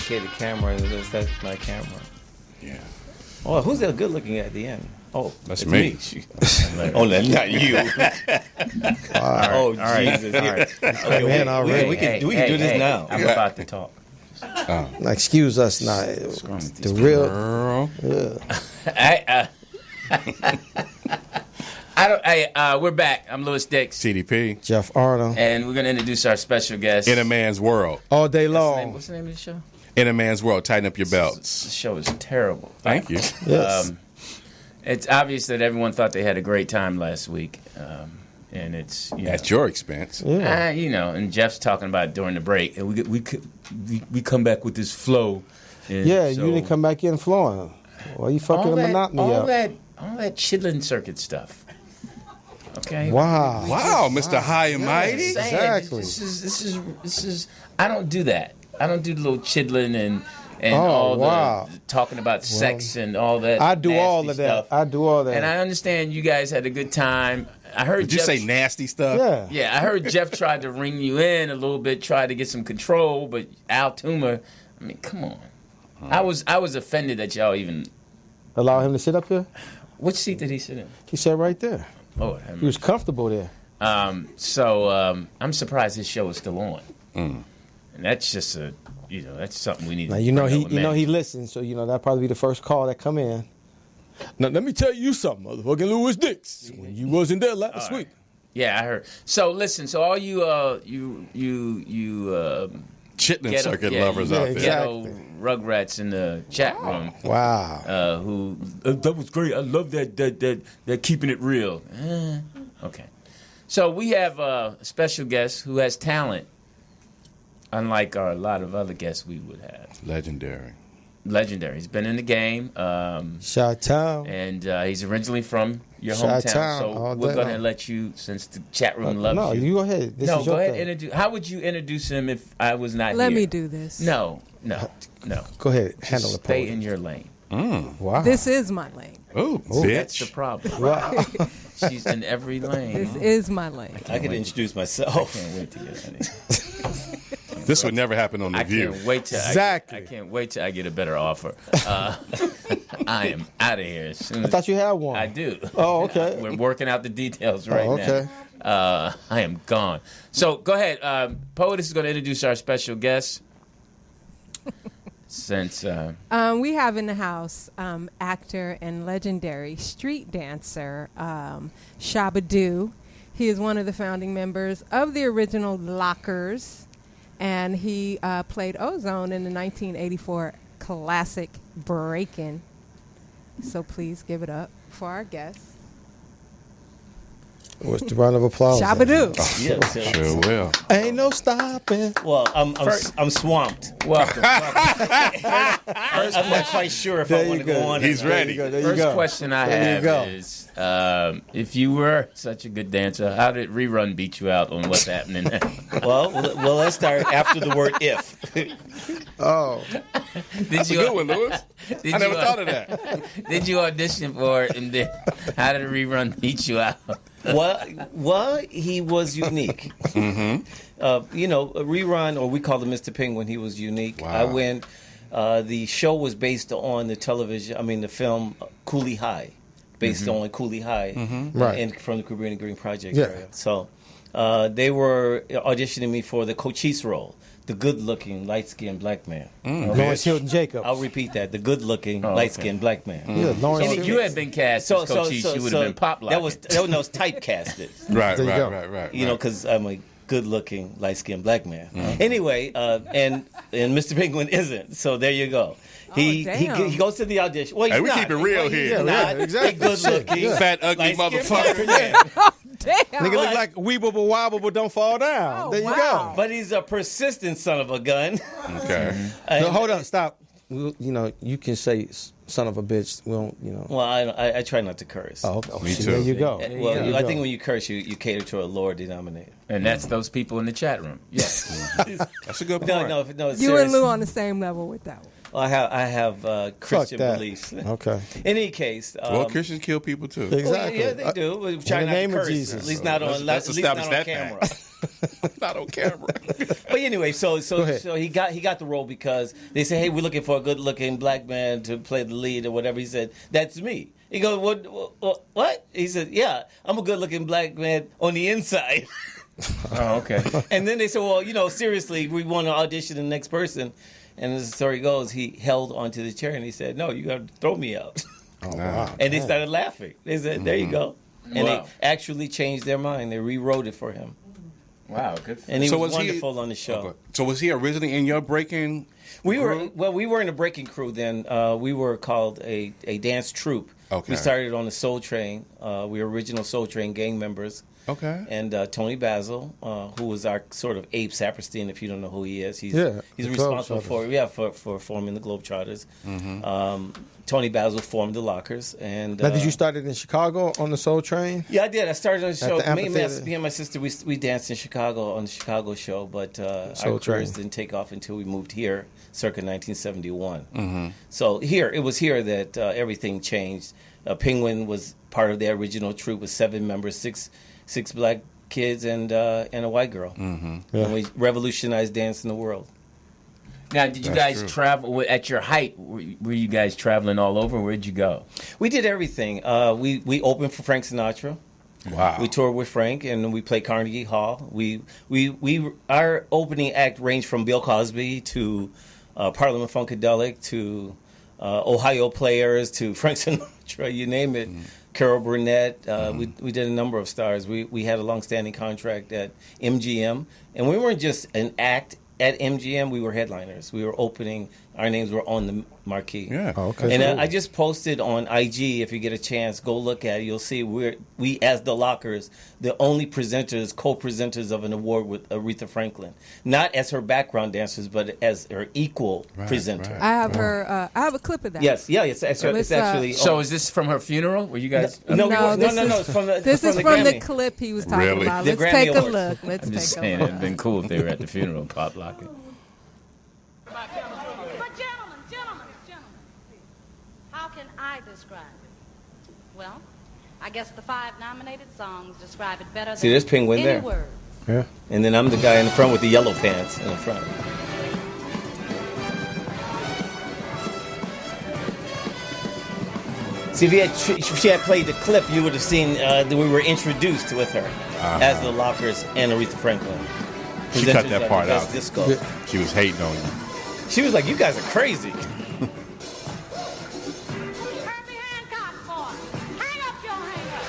dedicated camera. That's my camera. Yeah. Oh, who's that good looking at the end? Oh, That's it's me. Oh, that's not you. Oh, All right. Jesus. All right. Okay, Man, already. we can do this now. I'm about to talk. Now, excuse us now. The real. Girl. We're back. I'm Louis Dix, TDP. Jeff Arnold. and we're gonna introduce our special guest. In a man's world. All day What's the name- long. What's the name of the show? In a man's world. Tighten up your The belts. show is terrible. Thank you. Yes. It's obvious that everyone thought they had a great time last week, and it's At your expense. and Jeff's talking about it during the break, and we come back with this flow. And Yeah, so you didn't come back in flowing. Why you fucking the monotony all up? that chitlin circuit stuff. Okay. Wow. Wow, Mr. High and Mighty. Saying, Exactly. This is. I don't do that. I don't do the little chitlin and Oh, all wow. the talking about sex and all that. I do all nasty of that. stuff. I do all that. And I understand you guys had a good time. I heard Did you Jeff, say nasty stuff? Yeah. Yeah, I heard Jeff tried to ring you in a little bit, tried to get some control, but Al Toomer, I mean, come on. I was offended that y'all even. Allow him to sit up here? Which seat did he sit in? He sat right there. Lord, He was comfortable there. So I'm surprised his show is still on, Mm. and that's just that's something we need. Now to you know bring he up you know he management. listens, so that probably be the first call that come in. Now let me tell you something, motherfucking Louis Dix. When you wasn't there last week. Yeah, I heard. So listen, so all you Chitlin ghetto, circuit yeah, lovers you out there. ghetto rugrats in the chat room. Wow. Who that was great. I love that keeping it real. Okay, so we have a special guest who has talent, unlike a lot of other guests we would have. Legendary. Legendary. He's been in the game, Chi-town. and he's originally from your Chi-town, hometown. So all we're day going to long. let you, since the chat room loves No, you. you go ahead. This No, is your go ahead. thing. Introduce. How would you introduce him if I was not Let here? me do this. No. Go ahead. Handle the Stay podium. in your lane. Wow. This is my lane. Oh, That's the bitch. problem. Wow. She's in every lane. This is my lane. I could introduce I myself. can't wait to get it. This would never happen on The I View. can't wait till Exactly. I can't wait till I get a better offer. I am out of here as soon I as thought you had one. I do. Oh, okay. We're working out the details right okay. now. I am gone. So go ahead. Poet is going to introduce our special guest. Since We have in the house actor and legendary street dancer Shabba-Doo. He is one of the founding members of the original Lockers, and he played Ozone in the 1984 classic Breakin'. So please give it up for our guest, What's the round of applause? Shabba-Doo. Yeah, Sure will. Ain't no stopping. well, I'm swamped. welcome. I'm not quite sure if I There want you to go go. on. He's or not. ready. There you First go. question I There you have go. is, if you were such a good dancer, how did Rerun beat you out on what's happening now? Well, let's start after the word if. Oh. That's a good one, Louis. I never thought of that. Did you audition for it, and then how did Rerun beat you out? Well, he was unique. Mm-hmm. A rerun, or we called him Mr. Penguin. He was unique. Wow. I went. The show was based on the film Cooley High, based on Cooley High, Right. and from the Caribbean Green Project Yeah. area. So they were auditioning me for the Cochise role, the good-looking, light-skinned black man. Lawrence Hilton Jacobs. I'll repeat that: the good-looking, okay. light-skinned black man. Yeah, Lawrence And if Hilton. you had been cast as Cochise, you would have been pop That was typecasted. Right, There you go. right. You know, because I'm a good-looking, light-skinned black man. Anyway, and Mr. Penguin isn't. So there you go. He damn. he goes to the audition. Well, he's Hey, we not. keep it real He's here. not Yeah, exactly. a good-looking, Yeah. Fat, ugly light-skinned motherfucker. black man. Damn. Nigga look like weeble wobble, but don't fall down. Oh, there you wow. But he's a persistent son of a gun. Okay. And- go. No, hold on, stop. You can say son of a bitch. We don't, Well, I try not to curse. Oh, okay. Me See, too. There you go. Well, There you I go. think when you curse, you cater to a lower denominator. and that's those people in the chat room. Yes. That's a good No, point. no, You serious. and Lou on the same level with that one. I have Christian that. beliefs. Okay. In any case, Well, Christians kill people too. oh, Exactly. yeah, they do. We try in the not name to of curse. Jesus. At least not on, Let's at least not establish on that camera. Not on camera. But anyway, so ahead. he got the role because they said, "Hey, we're looking for a good-looking black man to play the lead or whatever." He said, "That's me." He goes, "What?" He said, "Yeah, I'm a good-looking black man on the inside." Oh, okay. And then they said, "Well, seriously, we want to audition the next person." And as the story goes, he held onto the chair and he said, "No, you got to throw me out." Oh, wow. And they started laughing. They said, "There you go." And Wow. they actually changed their mind. They rewrote it for him. Wow, good for And he So was was he- wonderful on the show. Okay. So was he originally in your breaking? We were in a breaking crew then. We were called a dance troupe. Okay. We started on the Soul Train. We were original Soul Train gang members. Okay. And Tony Basil, who was our sort of Abe Saperstein, if you don't know who he is, he's Yeah, he's the responsible Globetrotters. for forming the Globetrotters. Tony Basil formed the Lockers, and Now, did you start it in Chicago on the Soul Train? Yeah, I did. I started on the show. the Me amphitheater? and my sister, we danced in Chicago on the Chicago show, but our Soul careers Train. didn't take off until we moved here, circa 1971. So it was here that everything changed. Penguin was part of the original troupe with 7 members, six black kids and a white girl, and we revolutionized dance in the world. Now, did you guys travel at your height? Were you guys traveling all over? Where'd you go? We did everything. We opened for Frank Sinatra. Wow. We toured with Frank, and we played Carnegie Hall. Our opening act ranged from Bill Cosby to Parliament Funkadelic to Ohio Players to Frank Sinatra, you name it. Carol Burnett. We did a number of stars. We had a long-standing contract at MGM, and we weren't just an act at MGM. We were headliners. We were opening. Our names were on the marquee. Yeah. Oh, okay. And Cool. I just posted on IG. If you get a chance, go look at it. You'll see we as the Lockers, the only presenters, co-presenters of an award with Aretha Franklin, not as her background dancers, but as her equal presenter. right. I have her. I have a clip of that. Yes, yeah, it's actually. So is this from her funeral? Were you guys? no, this no, is- it's from the. This is the from the Grammy. clip he was talking Really? about. The Let's Grammy take a Awards. look. Let's I'm just take a saying, look. it'd been cool if they were at the funeral pop locking. But gentlemen, how can I describe it? Well, I guess the 5 nominated songs describe it better See, than there's Penguin any there. word. Yeah. And then I'm the guy in the front with the yellow pants in the front. See, if she had played the clip, you would have seen that we were introduced with her as the Lockers and Aretha Franklin. She cut that part That's out. Disco. She was hating on you. She was like, "You guys are crazy." Herbie Hancock, boy, hang up your hanger.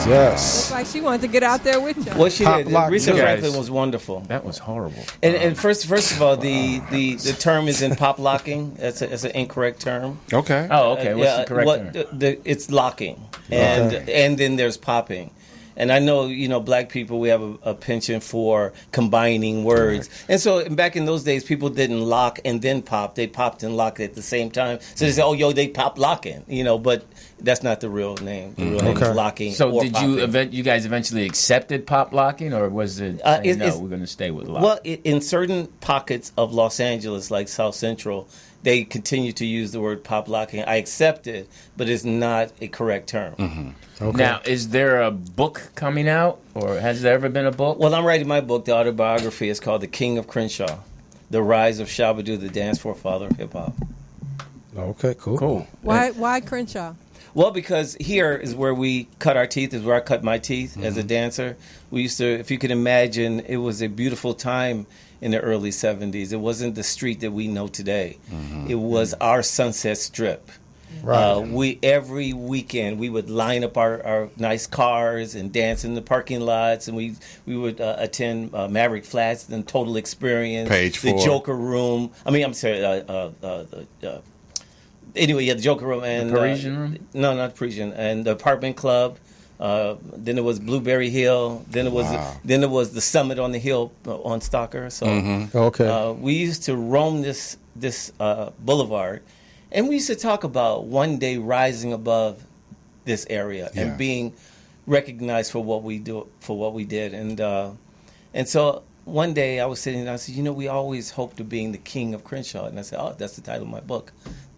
Yes. Looks like she wanted to get out there with you. What she Pop did, lock, Aretha you Franklin guys. was wonderful. That was horrible. And first of all, the term is in pop locking. That's an incorrect term. Okay. Oh, okay. What's the correct term? It's locking, and then there's popping. And I know, black people, we have a penchant for combining words. And so back in those days, people didn't lock and then pop. They popped and locked at the same time. So they say, "Oh, they pop locking," but that's not the real name. The real name is locking. So or did popping. you guys eventually accepted pop locking, or was it saying, no, we're going to stay with lock? Well, in certain pockets of Los Angeles, like South Central, they continue to use the word pop locking. I accept it, but it's not a correct term. Okay. Now, is there a book coming out, or has there ever been a book? Well, I'm writing my book, the autobiography. It's called The King of Crenshaw, The Rise of Shabba-Doo, the dance forefather of hip-hop. Okay. Cool. Cool. Why Crenshaw? Well, because here is where we cut our teeth, is where I cut my teeth as a dancer. We used to, if you could imagine, it was a beautiful time in the early 70s. It wasn't the street that we know today. It was our Sunset Strip. Right. Every weekend we would line up our nice cars and dance in the parking lots, and we would attend Maverick Flats and Total Experience, Page the 4. Joker Room. I'm sorry. Anyway, yeah, the Joker Room and The Parisian Room? No, not Parisian, and the Apartment Club. Then it was Blueberry Hill. Then it was the Summit on the Hill on Stalker. So Okay. we used to roam this boulevard. And we used to talk about one day rising above this area and being recognized for what we did. And so one day I was sitting there and I said, we always hoped of being the King of Crenshaw. And I said, oh, that's the title of my book,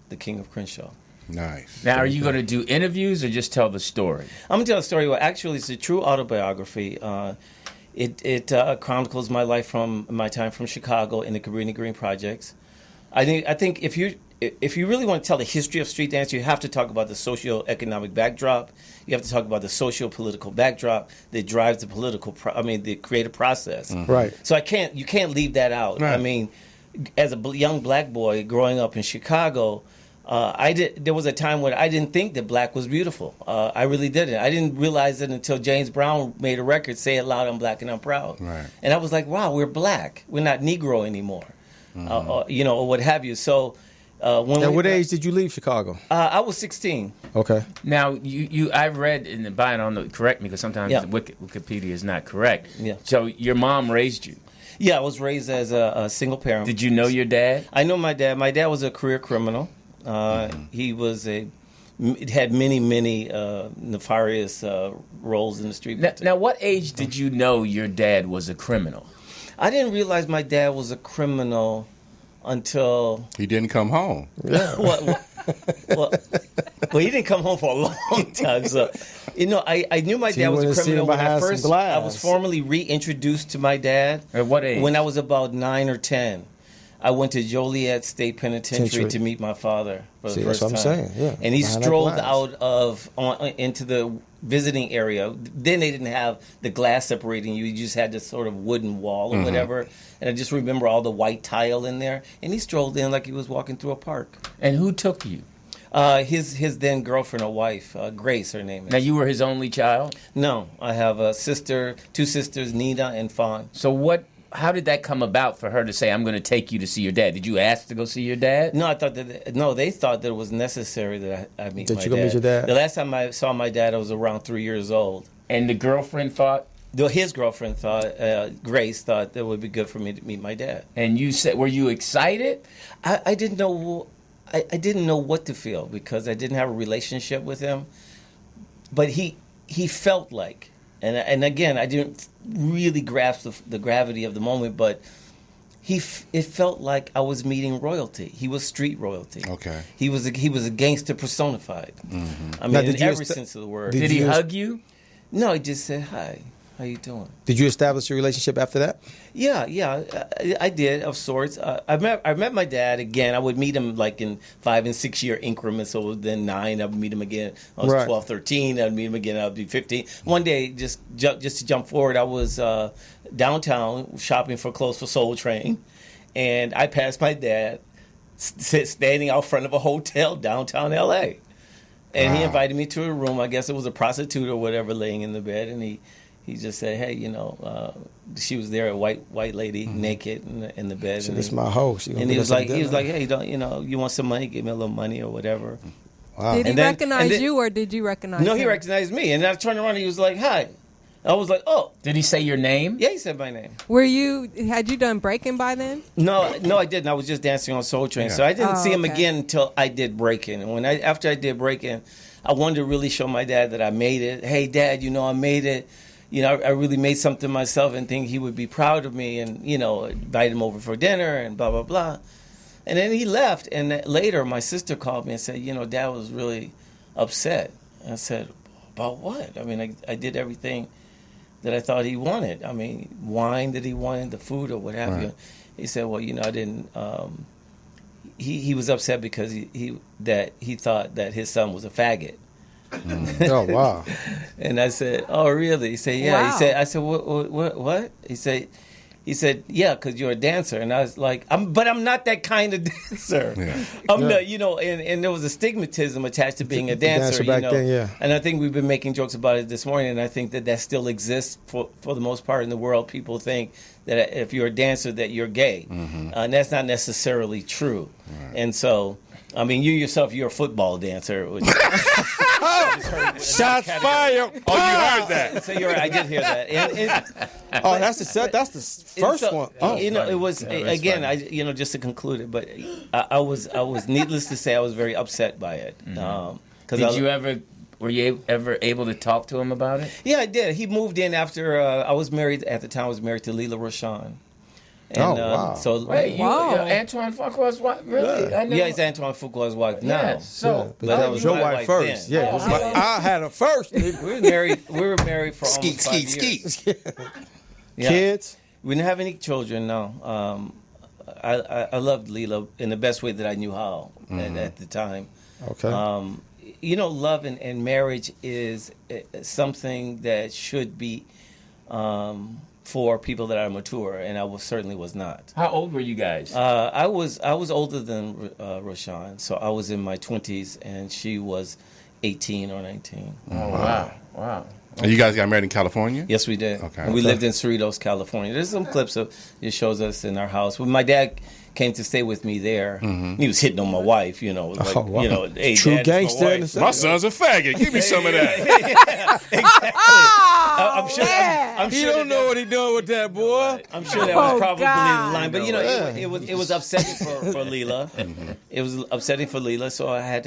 The King of Crenshaw. Nice. Now, are you going to do interviews or just tell the story? I'm going to tell a story. Well, actually, it's a true autobiography. It chronicles my life from my time from Chicago in the Cabrini Green projects. I think if you really want to tell the history of street dance, you have to talk about the socio-economic backdrop. You have to talk about the socio-political backdrop that drives the the creative process. Mm-hmm. Right. So you can't leave that out. Right. I mean, as a young black boy growing up in Chicago, there was a time when I didn't think that black was beautiful. I really didn't. I didn't realize it until James Brown made a record, "Say It Loud, I'm Black and I'm Proud." Right. And I was like, wow, we're black. We're not Negro anymore. Or what have you. So At what age did you leave Chicago? I was 16. Okay. Now, I've read in the bio, I don't know, correct me, because sometimes Yeah. Wikipedia is not correct. Yeah. So your mom raised you. Yeah, I was raised as a single parent. Did you know your dad? I know my dad. My dad was a career criminal. He was had many nefarious roles in the street. Now, what age did you know your dad was a criminal? I didn't realize my dad was a criminal until He didn't come home. well, he didn't come home for a long time. So, I knew my dad was a criminal when I was formally reintroduced to my dad. At what age? When I was about 9 or 10. I went to Joliet State Penitentiary to meet my father for the first time. That's what I'm saying. Yeah. And he Behind that strolled glass. out into the visiting area. Then they didn't have the glass separating you. You just had this sort of wooden wall or whatever. And I just remember all the white tile in there. And he strolled in like he was walking through a park. And who took you? His then girlfriend or wife, Grace, her name is. Now, you were his only child? No, I have a sister, 2 sisters, Nina and Fawn. So how did that come about for her to say, I'm going to take you to see your dad? Did you ask to go see your dad? No, they thought that it was necessary that I meet my dad. That you go meet your dad? The last time I saw my dad, I was around 3 years old. And the girlfriend thought? His girlfriend thought, Grace thought that it would be good for me to meet my dad. And you said, were you excited? I didn't know. I didn't know what to feel because I didn't have a relationship with him. But he felt like, and again, I didn't really grasp the gravity of the moment, but it felt like I was meeting royalty. He was street royalty. Okay. He was a gangster personified. I mean, Now, in every sense of the word. Did he hug you? No, he just said, "Hi, how you doing?" Did you establish a relationship after that? Yeah, I did of sorts. I met my dad again. I would meet him like in 5 and 6 year increments. So then 9, I would meet him again. I was 12, 13. I'd meet him again. I'd be 15. One day, just to jump forward, I was downtown shopping for clothes for Soul Train, and I passed my dad standing out front of a hotel downtown L.A. And he invited me to a room. I guess it was a prostitute or whatever laying in the bed, and he just said, "Hey, she was there, a white lady, naked in the bed." So this is my host. And he was like, "Hey, you want some money? Give me a little money or whatever." Wow. Did he recognize you, or did you recognize him? No, he recognized me, and then I turned around and he was like, "Hi." I was like, "Oh." Did he say your name? Yeah, he said my name. Had you done breaking by then? No, I didn't. I was just dancing on Soul Train, so I didn't see him again until I did breaking. And after I did breaking, I wanted to really show my dad that I made it. Hey, Dad, I made it. I really made something myself and think he would be proud of me and, invite him over for dinner and blah, blah, blah. And then he left. And later my sister called me and said, Dad was really upset. And I said, about what? I mean, I did everything that I thought he wanted. I mean, wine that he wanted, the food or what have you. He said, well, I didn't. He was upset because he thought that his son was a faggot. Oh, wow. And I said, oh, really? He said, yeah. Wow. I said, what? He said, yeah, because you're a dancer. And I was like, but I'm not that kind of dancer. Yeah. I'm not, and there was a stigmatism attached to being a dancer. Back then, yeah. And I think we've been making jokes about it this morning, and I think that still exists for the most part in the world. People think that if you're a dancer that you're gay. And that's not necessarily true. Right. And so, I mean, you yourself, you're a football dancer. Shots fired! Oh, you heard that? So I did hear that. That's the first one. Oh, it was again. Funny. Just to conclude it, but I was needless to say, I was very upset by it. Were you ever able to talk to him about it? Yeah, I did. He moved in after I was married at the time. I was married to Leela Rashawn. And, wow. So Wait, Wow. Antoine Fuqua's wife? Really? yeah, it's Antoine Fuqua's wife now. Yeah, so, But that was your my wife first. then. Yeah, it was I had her first. nigga. We were married for almost 5 years. Yeah. Kids. We didn't have any children. No. I loved Leela in the best way that I knew how at the time. Okay. Love and marriage is something that should be for people that are mature, and I certainly was not. How old were you guys? I was older than Rashawn, so I was in my 20s, and she was 18 or 19. Oh, wow. And you guys got married in California? Yes, we did. Okay. And we lived in Cerritos, California. There's some clips of it shows us in our house. When my dad came to stay with me there, he was hitting on my wife, hey, True Dad, gangster in the My son's a faggot. Give me some of that. Exactly. I'm He sure don't know what he doing with that, boy. I'm sure that was probably God. the line, but it was upsetting for Leela. It was upsetting for Leela, so I had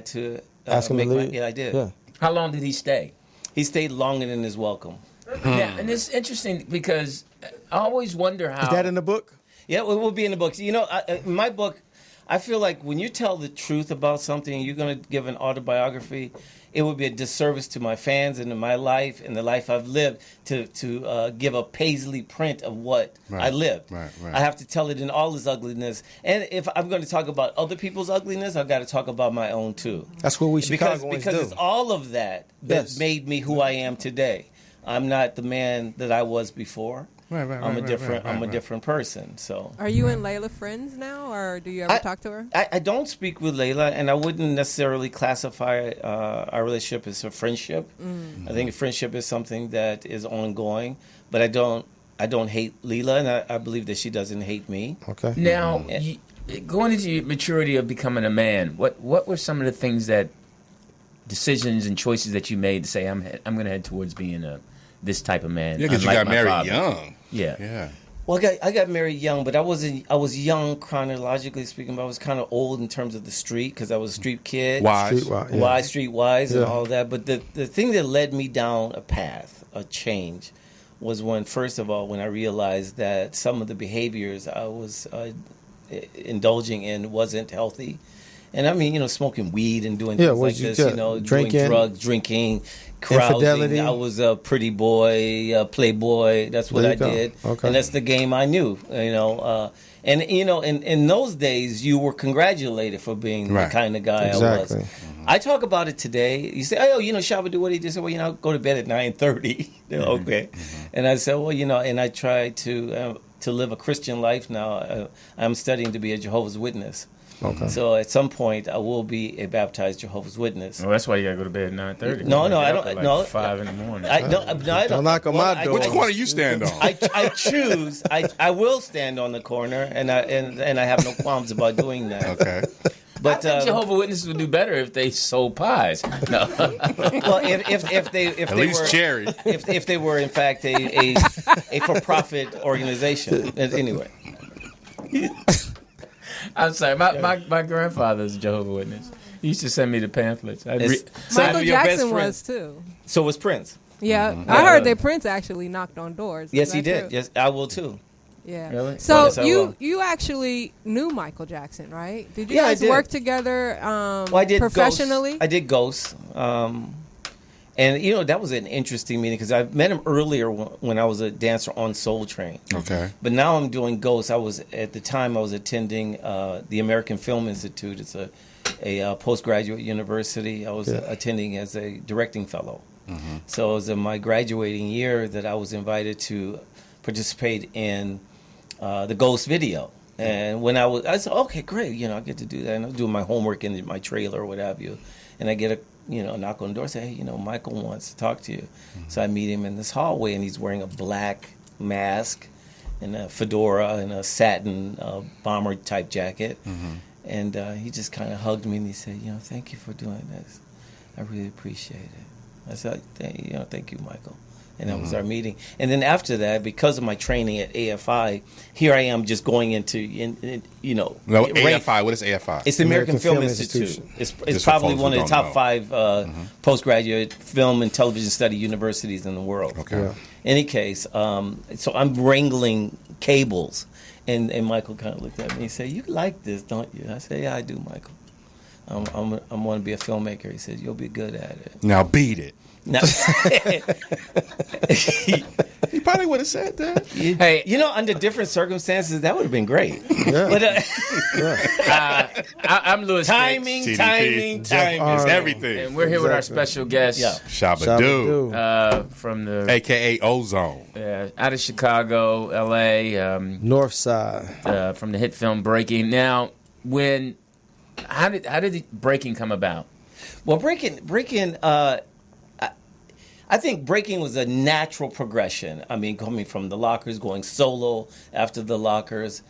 to Ask him to leave? Yeah, I did. Yeah. How long did he stay? He stayed longer than his welcome. Yeah, and it's interesting because I always wonder how. Is that in the book? Yeah, it will be in the books. In my book, I feel like when you tell the truth about something, you're going to give an autobiography. It would be a disservice to my fans and to my life and the life I've lived to give a paisley print of what I lived. Right. I have to tell it in all its ugliness. And if I'm going to talk about other people's ugliness, I've got to talk about my own too. That's what we Chicagoans because do. it's all of that Yes. made me who I am today. I'm not the man that I was before. Right, I'm a different person. So, Are you and Layla friends now, or do you ever talk to her? I don't speak with Layla, and I wouldn't necessarily classify our relationship as a friendship. I think a friendship is something that is ongoing, but I don't hate Layla, and I believe that she doesn't hate me. Okay. Now, going into your maturity of becoming a man, what were some of the things decisions and choices that you made to say I'm going to head towards being this type of man? Yeah, because you unlike got my married father? young. Yeah. Well, I got married young, but I was young chronologically speaking, but I was kind of old in terms of the street because I was a street kid. Wise. Streetwise and all that. But the thing that led me down a path, a change, was when, first of all, when I realized that some of the behaviors I was indulging in wasn't healthy. And I mean, smoking weed and doing things like this, drinking, doing drugs, drinking, carousing. Infidelity. I was a pretty boy, playboy. That's what I did. Okay. And that's the game I knew, And, in those days, you were congratulated for being the kind of guy I was. I talk about it today. You say, Shabba-Doo, what did you say? Well, go to bed at 9:30. Okay. And I said, well, and I try to live a Christian life now. I'm studying to be a Jehovah's Witness. Okay. So at some point, I will be a baptized Jehovah's Witness. Well, that's why you got to go to bed at 9:30. No, I don't. At No, 5 in the morning. I don't. Don't knock on my door. Which corner you stand on? I choose. I will stand on the corner, and I have no qualms about doing that. Okay. But I think Jehovah's Witnesses would do better if they sold pies. No. Well, if they least were cherry. if they were in fact a for-profit organization. Anyway. I'm sorry. My grandfather's a Jehovah's Witness. He used to send me the pamphlets. Michael Jackson was too. So was Prince. Yeah, I heard that Prince actually knocked on doors. Yes, he did. Yes, I will too. Yeah. Really? So Yes, I will. you actually knew Michael Jackson, right? Did you Yeah, I guys did. work together I did professionally? Ghosts. I did Ghosts. And that was an interesting meeting because I met him earlier when I was a dancer on Soul Train. Okay. But now I'm doing Ghosts. At the time I was attending the American Film Institute. It's a postgraduate university. I was attending as a directing fellow. Mm-hmm. So it was in my graduating year that I was invited to participate in the Ghost video. And when I said, okay, great, I get to do that. And I was doing my homework in my trailer or what have you. And I get a knock on the door, say, hey, Michael wants to talk to you. Mm-hmm. So I meet him in this hallway, and he's wearing a black mask and a fedora and a satin bomber-type jacket. Mm-hmm. And he just kind of hugged me, and he said, thank you for doing this. I really appreciate it. I said, thank you, Michael. And that was our meeting. And then after that, because of my training at AFI, here I am just going into, No, AFI, what is AFI? It's the American Film Institute. It's probably one of the top 5 postgraduate film and television study universities in the world. Okay. Yeah. Any case, so I'm wrangling cables. And Michael kind of looked at me and said, "You like this, don't you?" I said, "Yeah, I do, Michael. I'm going to be a filmmaker." He said, "You'll be good at it." Now beat it. Now, He probably would have said that. hey, under different circumstances, that would have been great. Yeah. But I'm Louis timing, Fix, timing. It's Arnold. everything. and we're here with our special guest Shabba-Doo, from the a.k.a. Ozone. out of Chicago, L.A., North Side. from the hit film Breaking. Now, how did Breaking come about? Well, Breaking. I think Breaking was a natural progression. I mean, coming from the Lockers, going solo after the Lockers.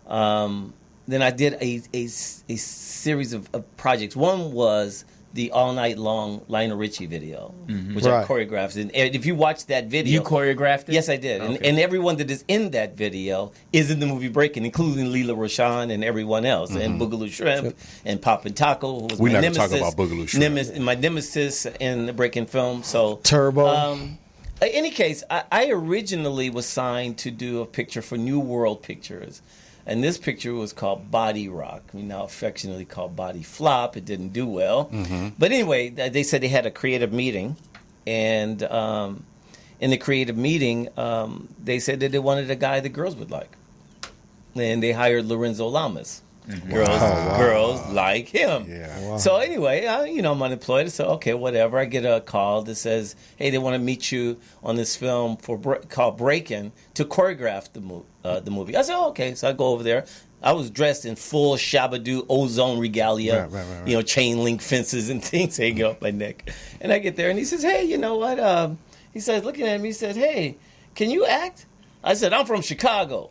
Then I did a series of projects. One was the All Night Long Lionel Richie video, which I choreographed. And if you watch that video... You choreographed it? Yes, I did. Okay. And everyone that is in that video is in the movie Breaking, including Leela Rashan and everyone else. And Boogaloo Shrimp and Pop and Taco, who was We're my not nemesis. going to talk about Boogaloo Shrimp. My nemesis in the Breaking film. So Turbo. In any case, I originally was signed to do a picture for New World Pictures. And this picture was called Body Rock. We now affectionately call Body Flop. It didn't do well. But anyway, they said they had a creative meeting. And in the creative meeting, they said that they wanted a guy the girls would like. And they hired Lorenzo Lamas. Girls like him. Yeah. Wow. So anyway, I'm unemployed. So okay, whatever. I get a call that says, "Hey, they want to meet you on this film called Breakin' to choreograph the movie." I said, oh, "Okay." So I go over there. I was dressed in full Shabba-Doo Ozone regalia, Right. Chain link fences and things hanging off my neck. And I get there, and he says, "Hey, you know what?" He says, looking at me, he said, "Hey, can you act?" I said, "I'm from Chicago."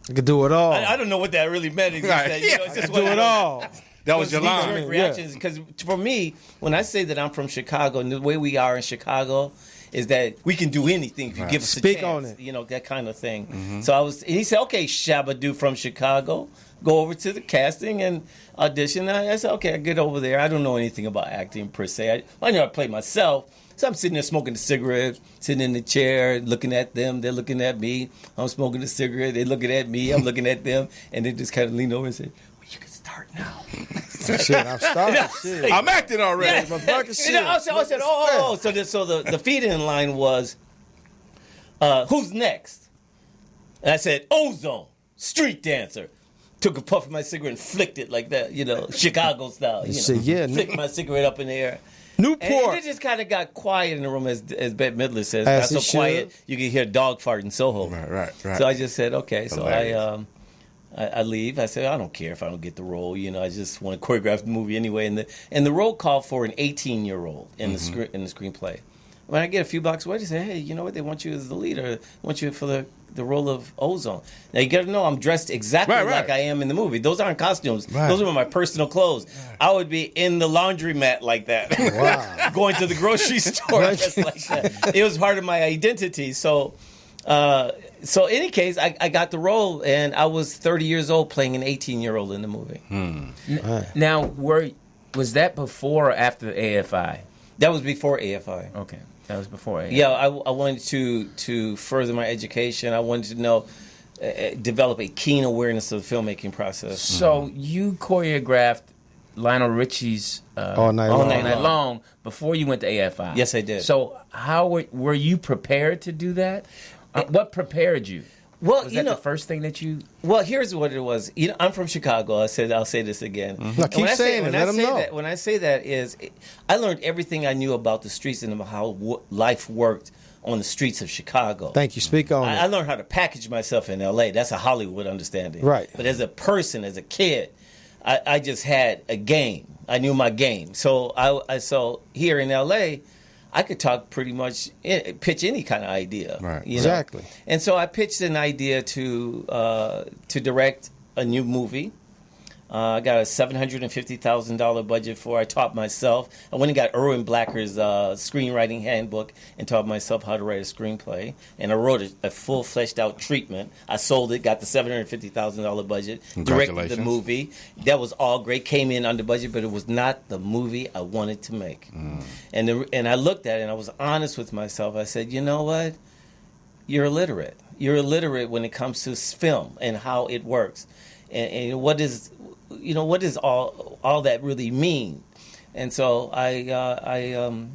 I could do it all. I don't know what that really meant. He Right. said, Yeah. it's just do it all. That was your line. knee-jerk reactions. Because for me, when I say that I'm from Chicago, and the way we are in Chicago is that we can do anything if you give us a chance. Speak on it. That kind of thing. So and he said, "Okay, Shabba-Doo from Chicago, go over to the casting and audition." I said, "Okay, I get over there. I don't know anything about acting per se. I know I play myself." So I'm sitting there smoking a cigarette, sitting in the chair, looking at them. They're looking at me. I'm smoking a cigarette. They're looking at me. I'm looking at them. And they just kind of lean over and say, "Well, you can start now." Shit, I'm starting. Shit. I'm acting already. Yeah. Motherfucker, shit. I said, "Oh." So the feed-in line was, "Who's next?" And I said, "Ozone, street dancer." Took a puff of my cigarette and flicked it like that, Chicago style. said, yeah, flicked my cigarette up in the air. Newport. And it just kind of got quiet in the room, as Bette Midler says. As Got it so quiet, you could hear a dog fart in Soho. Right. So I just said, okay. So Hilarious. I leave. I said, I don't care if I don't get the role. I just want to choreograph the movie anyway. And the role called for an 18-year-old in the screenplay. When I get a few blocks away, they say, "Hey, you know what? They want you as the leader. They want you for the role of Ozone." Now, you got to know I'm dressed exactly like I am in the movie. Those aren't costumes. Right. Those are my personal clothes. Right. I would be in the laundromat like that. Wow. Going to the grocery store just like that. It was part of my identity. So in any case, I got the role, and I was 30 years old playing an 18-year-old in the movie. Now, was that before or after AFI? That was before AFI. Okay. That was before AFI. Yeah, I wanted to further my education. I wanted to know, develop a keen awareness of the filmmaking process. So you choreographed Lionel Richie's All Night Long before you went to AFI. Yes, I did. So how were you prepared to do that? What prepared you? Well, was that the first thing that you? Well, here's what it was. I'm from Chicago. I'll say this again. No, keep saying it. Let them know. When I say that I learned everything I knew about the streets and about how life worked on the streets of Chicago. Thank you. Speak on it. I learned how to package myself in L.A. That's a Hollywood understanding. Right. But as a person, as a kid, I just had a game. I knew my game. So so here in L.A., I could talk pretty much, pitch any kind of idea. Right. Exactly. And so I pitched an idea to direct a new movie. I got a $750,000 budget for it. I taught myself. I went and got Erwin Blacker's screenwriting handbook and taught myself how to write a screenplay. And I wrote a full fleshed out treatment. I sold it, got the $750,000 budget, directed the movie. That was all great. Came in under budget, but it was not the movie I wanted to make. And I looked at it and I was honest with myself. I said, you know what? You're illiterate. you're illiterate when it comes to film and how it works, and what is all that really mean. And so I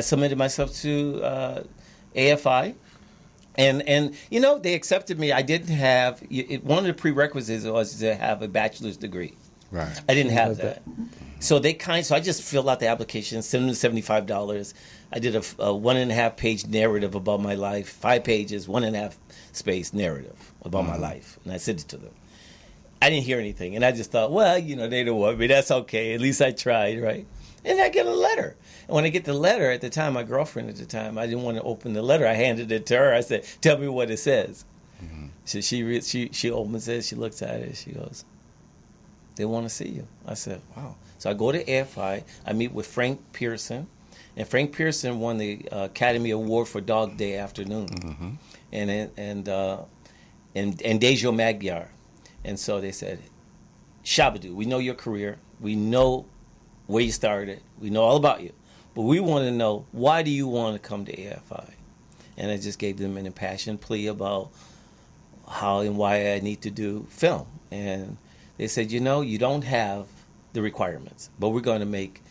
submitted myself to AFI. And they accepted me. I didn't have one of the prerequisites was to have a bachelor's degree. Right. I didn't have that. So so I just filled out the application, sent them $75. I did a 1.5 page narrative about my life, 5 pages, 1.5 space narrative about my life, and I sent it to them. I didn't hear anything, and I just thought, well, they don't want me. That's okay. At least I tried, right? And I get a letter. And when I get the letter, at the time, my girlfriend at the time, I didn't want to open the letter. I handed it to her. I said, "Tell me what it says." Mm-hmm. So she opens it. She looks at it. She goes, "They want to see you." I said, "Wow." So I go to AFI. I meet with Frank Pearson, and Frank Pearson won the Academy Award for Dog Day Afternoon, and Dejo Magyar. And so they said, "Shabba-Doo, we know your career. We know where you started. We know all about you. But we want to know, why do you want to come to AFI?" And I just gave them an impassioned plea about how and why I need to do film. And they said, you don't have the requirements, but we're going to make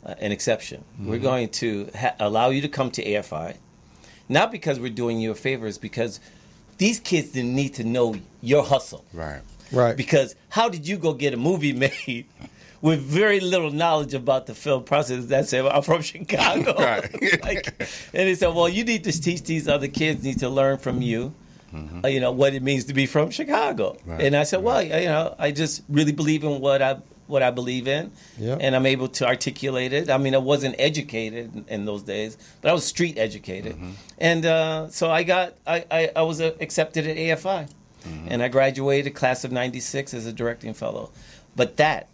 an exception. Mm-hmm. We're going to allow you to come to AFI, not because we're doing you a favor, it's because these kids didn't need to know your hustle. Right. Because how did you go get a movie made with very little knowledge about the film process? That's it. I'm from Chicago. Right. And they said, well, you need to teach these other kids, need to learn from you, what it means to be from Chicago. Right. And I said, well, I just really believe in what I believe in, and I'm able to articulate it. I mean, I wasn't educated in those days, but I was street educated. Mm-hmm. And so I was accepted at AFI, and I graduated class of 96 as a directing fellow. But that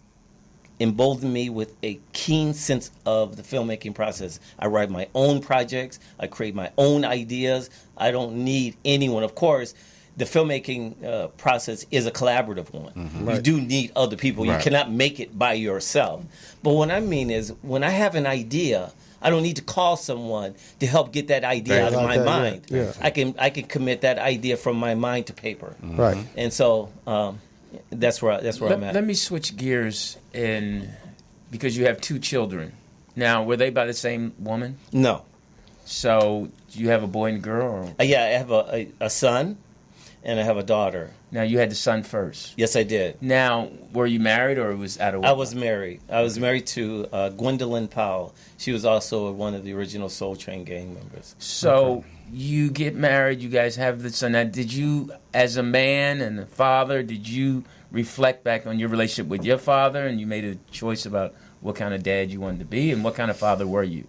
emboldened me with a keen sense of the filmmaking process. I write my own projects. I create my own ideas. I don't need anyone. Of course, the filmmaking process is a collaborative one. Mm-hmm. You do need other people. Right. You cannot make it by yourself. But what I mean is, when I have an idea, I don't need to call someone to help get that idea out of my mind. Yeah. I can commit that idea from my mind to paper. Mm-hmm. Right. And so that's where I'm at. Let me switch gears, because you have 2 children. Now, were they by the same woman? No. So you have a boy and a girl? Or? Yeah, I have a son, and I have a daughter. Now, you had the son first. Yes, I did. Now, were you married, or it was out of wedlock? I was married. I was married to Gwendolyn Powell. She was also one of the original Soul Train gang members. So you get married, you guys have the son. Now, did you, as a man and a father, did you reflect back on your relationship with your father, and you made a choice about what kind of dad you wanted to be, and what kind of father were you?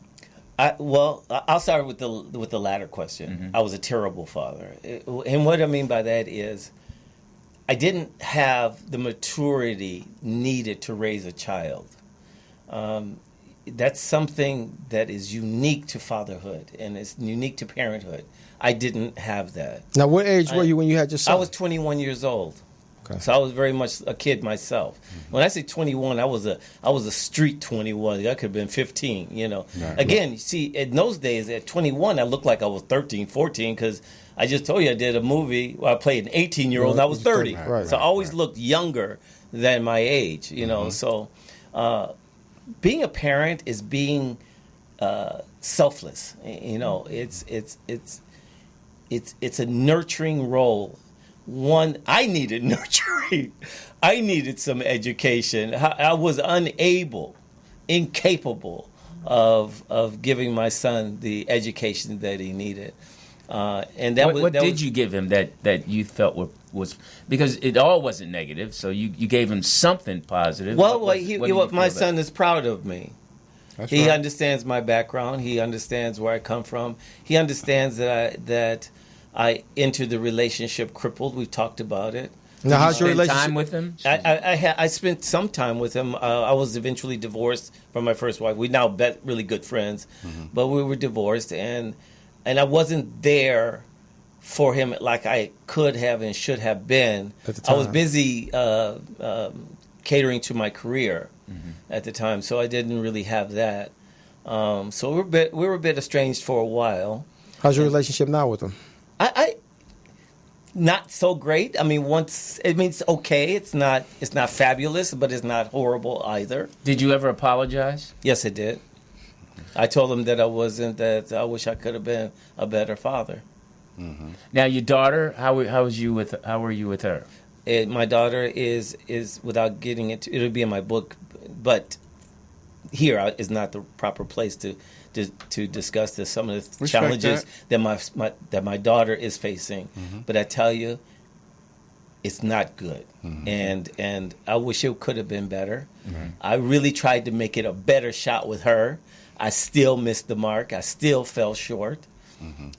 I'll start with the latter question. Mm-hmm. I was a terrible father. And what I mean by that is, I didn't have the maturity needed to raise a child. That's something that is unique to fatherhood, and it's unique to parenthood. I didn't have that. Now, what age were you when you had your son? I was 21 years old. Okay. So I was very much a kid myself. Mm-hmm. When I say 21, I was a street 21. I could have been 15, Right. Again, you see, in those days, at 21, I looked like I was 13, 14, because I just told you I did a movie where I played an 18-year-old, and I was 30. Right. So I always looked younger than my age, Mm-hmm. So being a parent is being selfless. It's a nurturing role. One, I needed nurturing. I needed some education. I was incapable of giving my son the education that he needed. And what did you give him that you felt was because it all wasn't negative? So you gave him something positive. Well, my son is proud of me. He understands my background. He understands where I come from. He understands that I entered the relationship crippled. We've talked about it. Now, how's your relationship? Time with him? I spent some time with him. I was eventually divorced from my first wife. We're now really good friends, but we were divorced, and I wasn't there for him like I could have and should have been. At the time. I was busy catering to my career at the time, so I didn't really have that. So we were a bit estranged for a while. How's your relationship now with him? I not so great. I mean, it's okay. It's not fabulous, but it's not horrible either. Did you ever apologize? Yes, I did. I told him that I wasn't. That I wish I could have been a better father. Mm-hmm. Now, your daughter, how were you with her? My daughter is without getting into it'll be in my book, but here is not the proper place to discuss this. Some of the challenges that my daughter is facing, but I tell you, it's not good, and I wish it could have been better. I really tried to make it a better shot with her. I still missed the mark. I still fell short.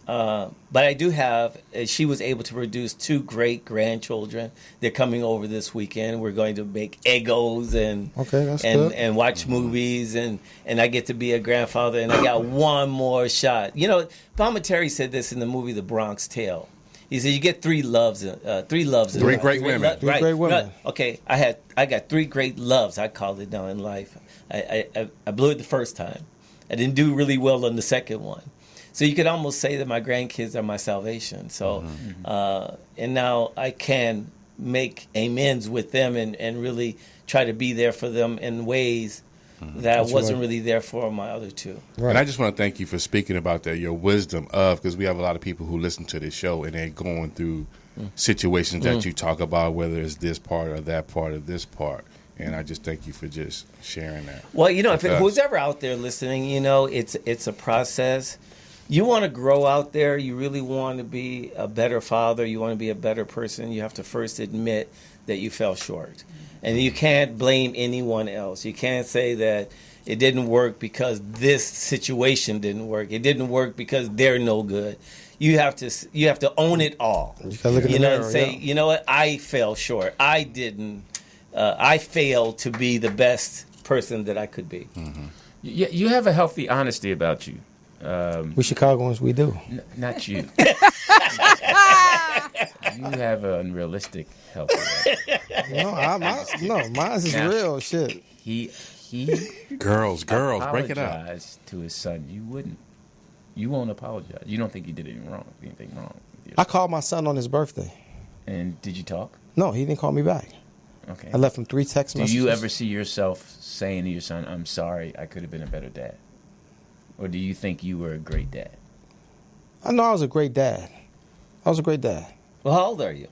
But I do have, she was able to produce 2 great grandchildren. They're coming over this weekend. We're going to make Eggos and watch movies, and I get to be a grandfather, and I got one more shot. You know, Palmer Terry said this in the movie The Bronx Tale. He said you get 3 loves. 3 loves. 3 great women. Right. Great women. Okay, I got 3 great loves. I called it down in life. I blew it the first time. I didn't do really well on the second one. So you could almost say that my grandkids are my salvation. So, and now I can make amends with them and really try to be there for them in ways that I wasn't really there for my other 2. Right. And I just want to thank you for speaking about that, your wisdom of, because we have a lot of people who listen to this show and they're going through situations that you talk about, whether it's this part or that part or this part. And I just thank you for just sharing that. Well, you know, who's ever out there listening, you know, it's a process. You want to grow out there. You really want to be a better father. You want to be a better person. You have to first admit that you fell short. And you can't blame anyone else. You can't say that it didn't work because this situation didn't work. It didn't work because they're no good. You have to own it all. You gotta look in the mirror, and say, you know what, I fell short. I failed to be the best person that I could be. You have a healthy honesty about you. We Chicagoans, we do. Not you. You have an unrealistic healthy. Mine is real shit. He girls, break it up. Apologized to his son. You wouldn't. You won't apologize. You don't think he did anything wrong with you. I called my son on his birthday. And did you talk? No, he didn't call me back. Okay. I left him 3 text messages. Do you ever see yourself saying to your son, "I'm sorry, I could have been a better dad"? Or do you think you were a great dad? I know I was a great dad. Well, how old are you?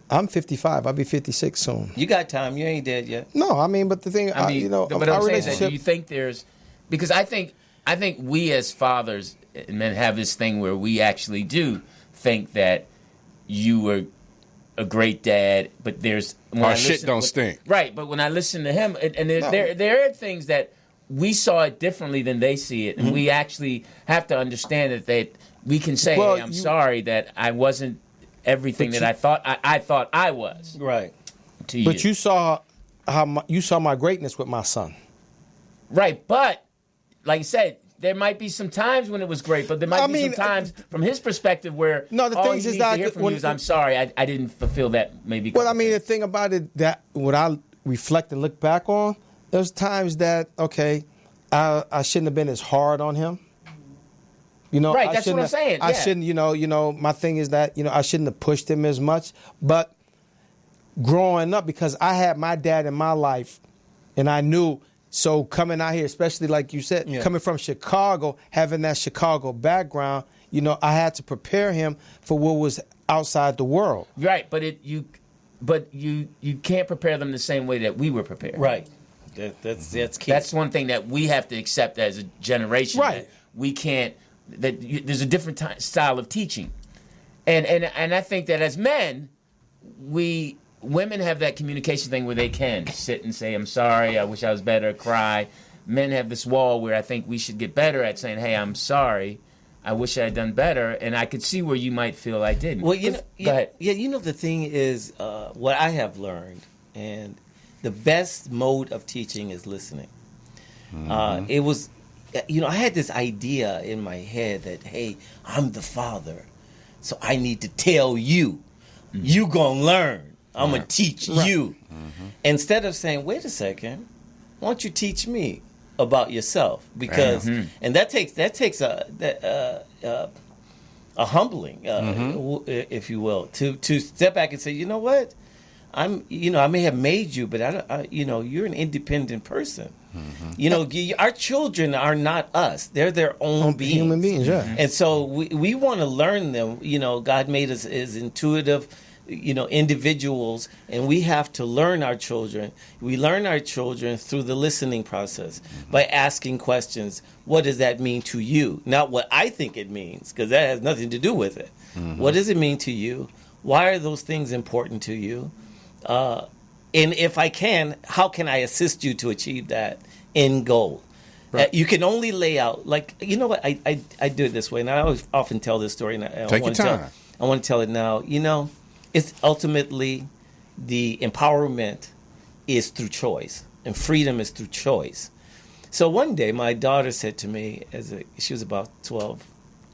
I'm 55. I'll be 56 soon. You got time. You ain't dead yet. No, I mean, but the thing, but I'm saying that, do you think there's, because I think we as fathers and men have this thing where we actually do think that you were a great dad, but there's our shit don't stink. Right, but when I listen to him, and there are things that we saw it differently than they see it, and we actually have to understand that we can say, "Hey, I'm sorry that I wasn't everything that I thought I was." Right. To you. But you saw my greatness with my son. Right, but like I said, there might be some times when it was great, but there might be some times from his perspective where the thing is that to hear from you is, "I'm sorry, I didn't fulfill that." Maybe. Well, I mean, the thing about it that what I reflect and look back on, there's times that I shouldn't have been as hard on him. You know, right? That's what I'm saying. I shouldn't. You know, my thing is that I shouldn't have pushed him as much. But growing up, because I had my dad in my life, and I knew. So coming out here, especially like you said, coming from Chicago, having that Chicago background, I had to prepare him for what was outside the world. Right, but you can't prepare them the same way that we were prepared. Right. That's key. That's one thing that we have to accept as a generation. Right. That we can't. There's a different style of teaching, and I think that as men, women have that communication thing where they can sit and say, "I'm sorry, I wish I was better," cry. Men have this wall where I think we should get better at saying, "Hey, I'm sorry, I wish I had done better," and I could see where you might feel I didn't. Well, go ahead. Yeah, the thing is, what I have learned, and the best mode of teaching is listening. It was, I had this idea in my head that, hey, I'm the father, so I need to tell you, you gonna learn. I'm going to teach you. Instead of saying, wait a second, why don't you teach me about yourself? Because, and that takes humbling, if you will, to step back and say, you know what, I may have made you, but you're an independent person. Our children are not us; they're their own beings. Human beings, yeah. And so we want to learn them. God made us as intuitive, individuals, and we have to learn our children. We learn our children through the listening process by asking questions. What does that mean to you? Not what I think it means, because that has nothing to do with it. What does it mean to you? Why are those things important to you? And if I can, how can I assist you to achieve that end goal? Right. You can only lay out, what, I do it this way, and I always often tell this story. And Take your time. I want to tell it now. It's ultimately the empowerment is through choice, and freedom is through choice. So one day, my daughter said to me, she was about 12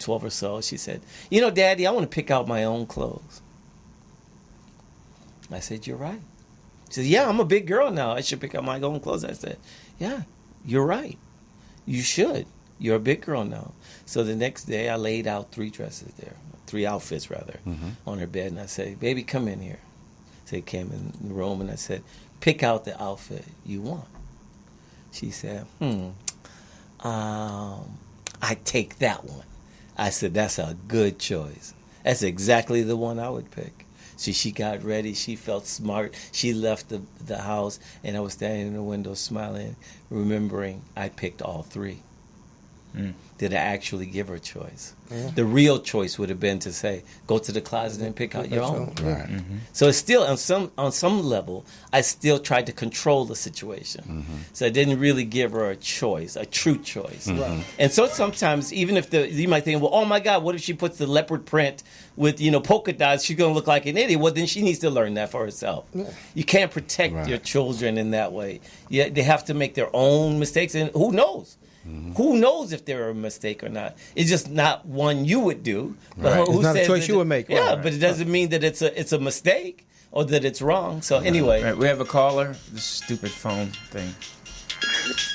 or so, she said, Daddy, I want to pick out my own clothes. I said, you're right. She said, yeah, I'm a big girl now. I should pick out my own clothes. I said, yeah, you're right. You should. You're a big girl now. So the next day, I laid out 3 outfits on her bed. And I said, baby, come in here. So he came in the room and I said, pick out the outfit you want. She said, I take that one. I said, that's a good choice. That's exactly the one I would pick. So she got ready. She felt smart. She left the house, and I was standing in the window smiling, remembering I picked all 3. Did I actually give her a choice? Yeah. The real choice would have been to say, go to the closet and pick out your own. Right. So it's still, on some level, I still tried to control the situation. So I didn't really give her a choice, a true choice. Right. And so sometimes, even if you might think, well, oh my God, what if she puts the leopard print with polka dots? She's going to look like an idiot. Well, then she needs to learn that for herself. Yeah. You can't protect your children in that way. They have to make their own mistakes, and who knows? Who knows if they're a mistake or not? It's just not one you would do. But it's not a choice you would make. Yeah, but it doesn't mean that it's a mistake or that it's wrong. So anyway, right, we have a caller. This stupid phone thing.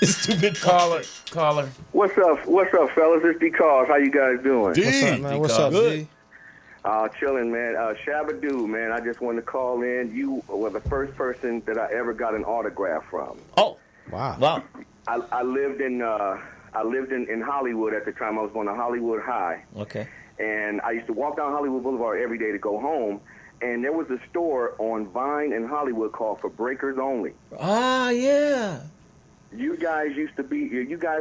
Stupid caller. What's up, fellas? It's D. Cars. How you guys doing? D. What's up, man? What's up, D? Chilling, man. Shabba-Doo, man. I just wanted to call in. You were the first person that I ever got an autograph from. Oh, wow. I lived in Hollywood at the time. I was going to Hollywood High. Okay. And I used to walk down Hollywood Boulevard every day to go home. And there was a store on Vine in Hollywood called For Breakers Only. Ah, yeah. You guys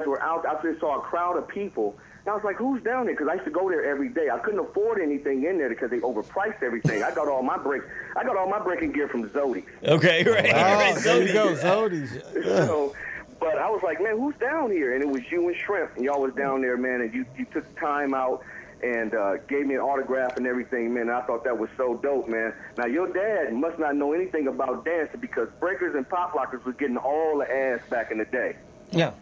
were out. I just saw a crowd of people. And I was like, who's down there? Because I used to go there every day. I couldn't afford anything in there because they overpriced everything. I got all my breaking gear from Zodi's. Okay, right. Oh, there you go, Zodi's. But I was like, man, who's down here? And it was you and Shrimp, and y'all was down there, man, and you took time out and gave me an autograph and everything, man. And I thought that was so dope, man. Now, your dad must not know anything about dancing because breakers and pop lockers was getting all the ass back in the day. Yeah.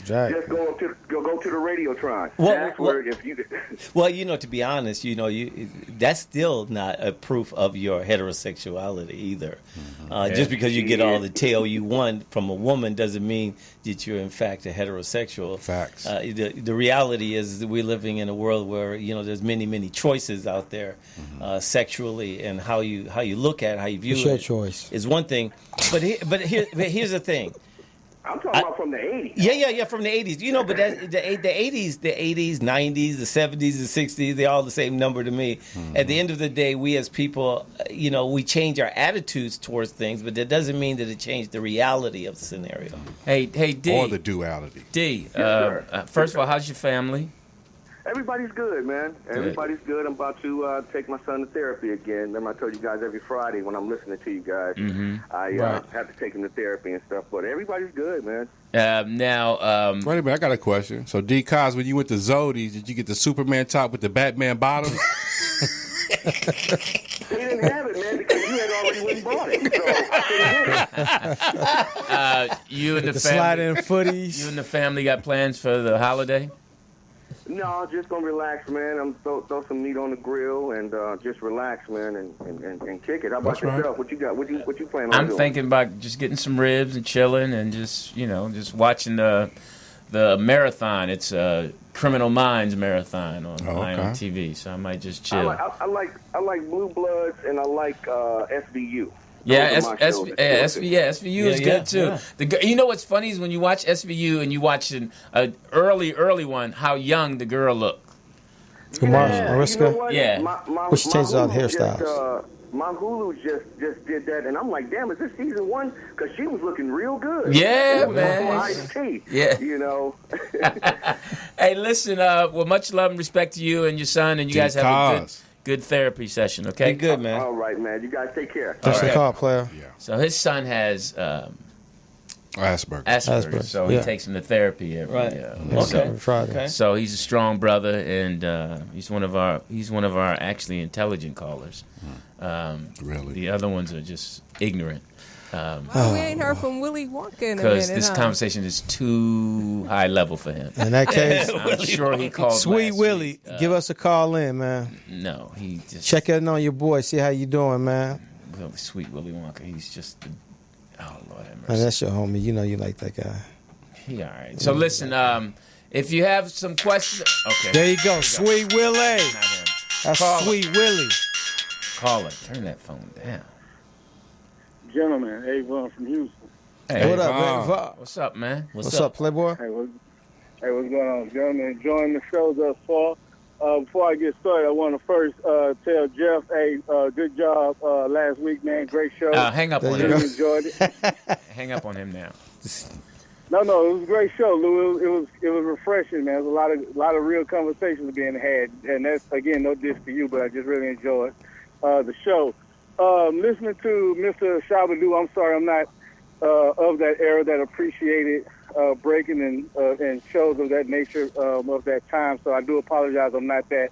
Jack. Just go to the Radiotron. To be honest, that's still not a proof of your heterosexuality either. Just because you get all the tail you want from a woman doesn't mean that you're in fact a heterosexual. Facts. The reality is that we're living in a world where there's many choices out there sexually, and how you look at it, how you view it's it. your choice is one thing, but here's the thing. I'm talking about from the 80s. Yeah, from the 80s. But the 80s, 90s, the 70s, the 60s, they're all the same number to me. At the end of the day, we as people, we change our attitudes towards things, but that doesn't mean that it changed the reality of the scenario. Hey, D. Or the duality. D, Yes, first of all, how's your family? Everybody's good, man. Everybody's good. I'm about to take my son to therapy again. Remember I told you guys every Friday when I'm listening to you guys, I have to take him to therapy and stuff. But everybody's good, man. Now, wait a minute, I got a question. So, D. Cos, when you went to Zodi's, did you get the Superman top with the Batman bottom? They didn't have it, man, because you had already went and bought it. So I couldn't get it. You and the family, slide-in footies. You and the family got plans for the holiday? No, just gonna relax, man. I'm throw some meat on the grill and just relax, man, and kick it. How about yourself? What you got? What you planning on doing? I'm thinking about just getting some ribs and chilling, and just watching the the marathon. It's a Criminal Minds marathon on Ion okay. TV, so I might just chill. I like Blue Bloods and I like SVU. Yeah, Those are my shows that SVU is good too. Yeah. You know what's funny is when you watch SVU and you watch an early one, how young the girl looked. Mariska? You know what? Yeah. Which changes all the Hulu hairstyles. My Hulu just did that, and I'm like, damn, is this season 1? Because she was looking real good. Yeah, It was man. before Ice-T, Yeah. You know. Hey, listen, well, much love and respect to you and your son, and you guys have a good therapy session, okay? Be good, man. All right, man. You guys take care. Thanks for the right. call, player. Yeah. So his son has Asperger's. Asperger's, so he takes him to therapy every Okay. Friday. Okay. So he's a strong brother, and he's one of our actually intelligent callers. Really? The other ones are just ignorant. We ain't heard from Willy Wonka in a Because minute, this huh? conversation is too high level for him. In that case, I'm sure he called. Sweet last Willie, week. give us a call in, man. No, he just Check in on your boy, see how you doing, man. Sweet Willy Wonka. He's just. Oh Lord have Man, mercy. that's your homie. You know you like that guy. He all right. So listen, if you have some questions, okay. There you go, Sweet Willie. Not him. That's Call it. Sweet Willie. Call it. Turn that phone down. Gentlemen, Avon from Houston. Hey, What up, man? what's up, man? What's up, Playboy? Hey, what's going on, gentlemen? Enjoying the show thus far. Before I get started, I want to first tell Jeff, hey, good job last week, man. Great show. Hang up There on you him. go. Really enjoyed it. Hang up on him now. No, it was a great show, Lou. It was refreshing, man. There was a lot of real conversations being had, and that's again no diss to you, but I just really enjoyed the show. Listening to Mr. Shabba-Doo, I'm sorry, I'm not of that era that appreciated breaking and shows of that nature of that time. So I do apologize. I'm not that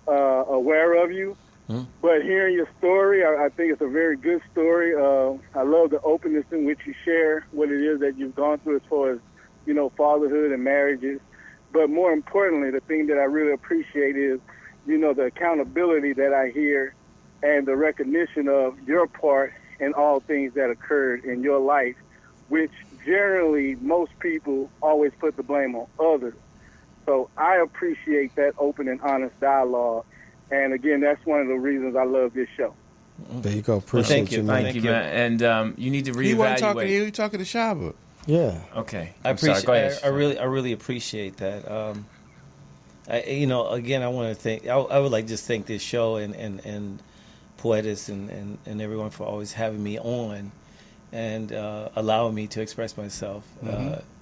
aware of you. But hearing your story, I think it's a very good story. I love the openness in which you share what it is that you've gone through as far as, fatherhood and marriages. But more importantly, the thing that I really appreciate is, the accountability that I hear and the recognition of your part in all things that occurred in your life, which generally most people always put the blame on others. So I appreciate that open and honest dialogue. And again, that's one of the reasons I love this show. There you go. Appreciate you, man. Thank you, man. And you need to reevaluate. He wasn't talking to you. He talking to Shabba. Yeah. Okay. I I'm sorry. appreciate. Go ahead. I really appreciate that. Again, I want to thank. I would like to just thank this show and Poetis and everyone for always having me on and allowing me to express myself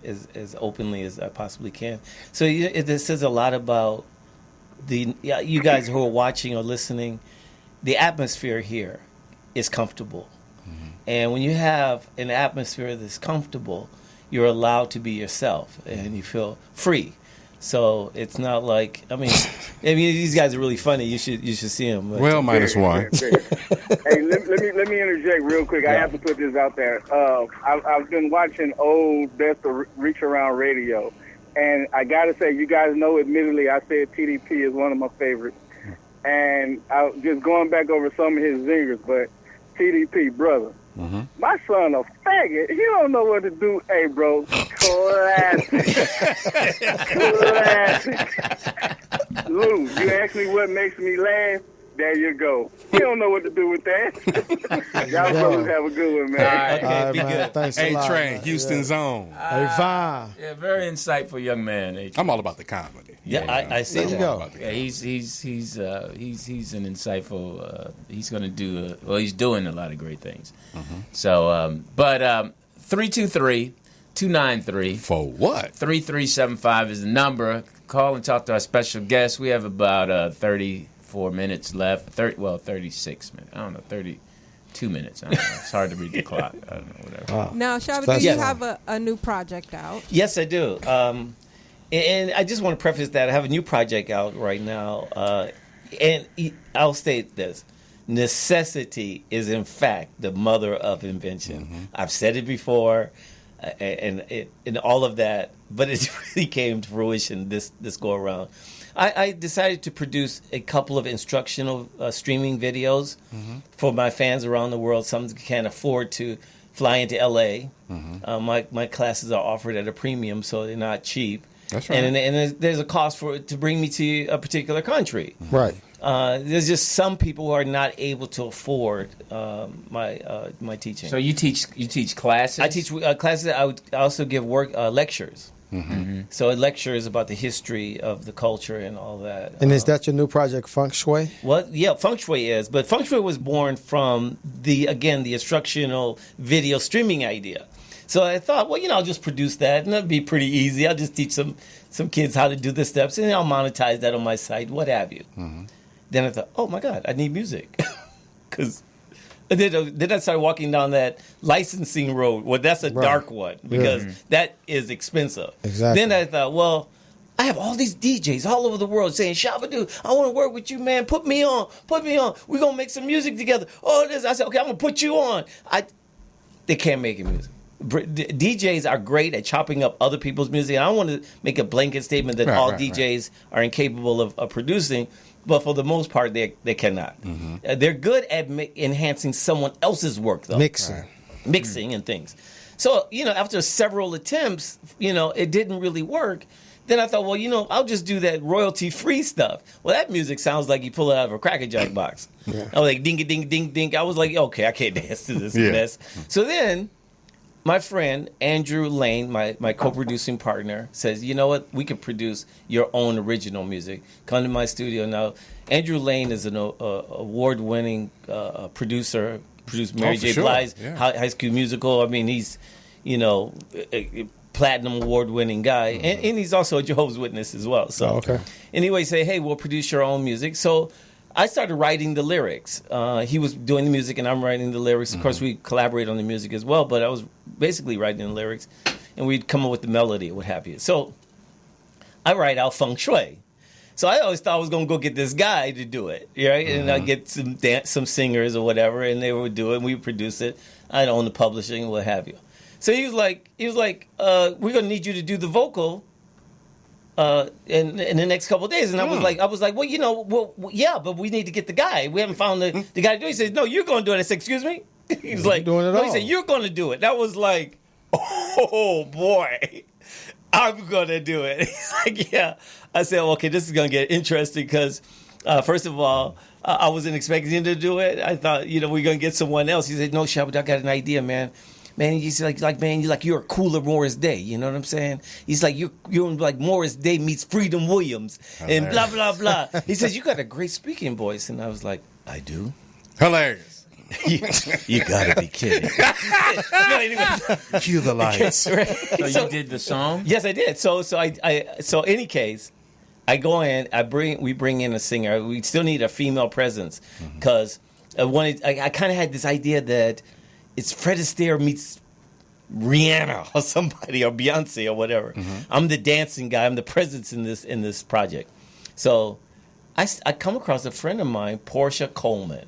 as openly as I possibly can. So this says a lot about you guys who are watching or listening. The atmosphere here is comfortable. And when you have an atmosphere that's comfortable, you're allowed to be yourself and you feel free. So it's not like these guys are really funny. You should see them. But. Well, minus one. Hey, let me interject real quick. I have to put this out there. I've been watching old Best of Reach Around Radio, and I got to say, you guys know, admittedly, I said TDP is one of my favorites. And I just going back over some of his zingers, but TDP, brother. My son a faggot. He don't know what to do. Hey, bro, classic. Lou, you ask me what makes me laugh? There you go. He don't know what to do with that. Y'all brothers have a good one, man. All right, be man. good. Thanks a lot, A-Train, man. Houston's own. Hey, fine. Yeah, very insightful young man. A-Train. I'm all about the comedy. Yeah, I see There you that. go. Yeah, he's an insightful. He's going to do. He's doing a lot of great things. So, 323-293 For what? 3375 is the number. Call and talk to our special guest. We have about 34 minutes left. 36 minutes. I don't know. 32 minutes. I don't know. It's hard to read the clock. I don't know. Whatever. Wow. Now, Shabba, That's do you fine. have a new project out? Yes, I do. And I just want to preface that I have a new project out right now. And I'll state this. Necessity is, in fact, the mother of invention. I've said it before, and all of that, but it really came to fruition this go around. I decided to produce a couple of instructional streaming videos for my fans around the world. Some can't afford to fly into L.A. Mm-hmm. My classes are offered at a premium, so they're not cheap. That's right. And there's a cost to bring me to a particular country. Right. There's just some people who are not able to afford my teaching. So you teach classes? I teach classes. I also give lectures. Mm-hmm. So a lecture is about the history of the culture and all that. And is that your new project, Feng Shui? Well, yeah, Feng Shui is. But Feng Shui was born from the instructional video streaming idea. So I thought, well, I'll just produce that, and that'd be pretty easy. I'll just teach some kids how to do the steps, and I'll monetize that on my site, what have you. Mm-hmm. Then I thought, oh, my God, I need music. Because then I started walking down that licensing road. Well, that's a dark one, because that is expensive. Exactly. Then I thought, well, I have all these DJs all over the world saying, Shabba-Doo, I want to work with you, man. Put me on. We're going to make some music together. Oh, this. I said, okay, I'm going to put you on. They can't make it music. DJs are great at chopping up other people's music. I don't want to make a blanket statement that all DJs are incapable of producing, but for the most part, they cannot. Mm-hmm. They're good at enhancing someone else's work, though. Mixing and things. So, after several attempts, it didn't really work. Then I thought, well, I'll just do that royalty-free stuff. Well, that music sounds like you pull it out of a Cracker Jack box. I was like, ding-a-ding-ding-ding. I was like, okay, I can't dance to this mess. So then my friend, Andrew Lane, my co-producing partner, says, you know what? We could produce your own original music. Come to my studio. Now, Andrew Lane is an award-winning producer, produced Mary J. Blige's High School Musical. I mean, he's, a platinum award-winning guy. And he's also a Jehovah's Witness as well. So anyway, say, hey, we'll produce your own music. So I started writing the lyrics. He was doing the music, and I'm writing the lyrics. Of course, we collaborate on the music as well, but I was basically writing the lyrics, and we'd come up with the melody or what have you. So I write out Feng Shui. So I always thought I was going to go get this guy to do it, right? And I'd get some singers or whatever, and they would do it, and we would produce it. I'd own the publishing, what have you. So he was like, we're going to need you to do the vocal in the next couple of days. And I was like, well, yeah, but we need to get the guy. We haven't found the guy to do it. He said, no, you're going to do it. I said, excuse me? He was like, doing it all. He said, you're going to do it. That was like, oh, boy, I'm going to do it. He's like, yeah. I said, okay, this is going to get interesting because, first of all, I wasn't expecting him to do it. I thought, we're going to get someone else. He said, no, Shabba-Doo, I got an idea, man. Man, he's like, man, you're a cooler Morris Day. You know what I'm saying? He's like, you're like Morris Day meets Freedom Williams and blah, blah, blah. He says, you got a great speaking voice. And I was like, I do? Hilarious. You got to be kidding. No, anyway. Cue the lights. Right. So you did the song? Yes, I did. So any case, I go in, we bring in a singer. We still need a female presence because I kind of had this idea that it's Fred Astaire meets Rihanna or somebody or Beyonce or whatever. I'm the dancing guy. I'm the presence in this project. So I come across a friend of mine, Portia Coleman,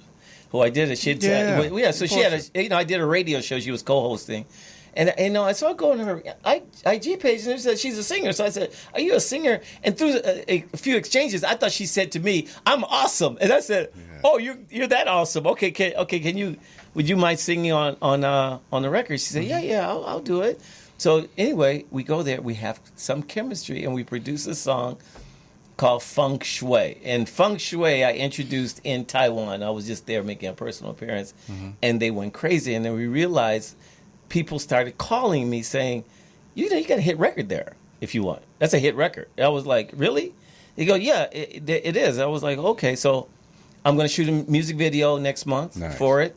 who I did she had I did a radio show she was co-hosting. And so I go on her IG page and it said she's a singer. So I said, "Are you a singer?" And through a few exchanges, I thought she said to me, "I'm awesome." And I said, "Oh, you're that awesome? Okay, can you? Would you mind singing on the record?" She said, "Yeah, I'll do it." So anyway, we go there. We have some chemistry, and we produce a song called Feng Shui. And Feng Shui I introduced in Taiwan. I was just there making a personal appearance, and they went crazy. And then we realized people started calling me saying, you got a hit record there if you want. That's a hit record. I was like, really? They go, yeah, it is. I was like, okay, so I'm going to shoot a music video next month for it.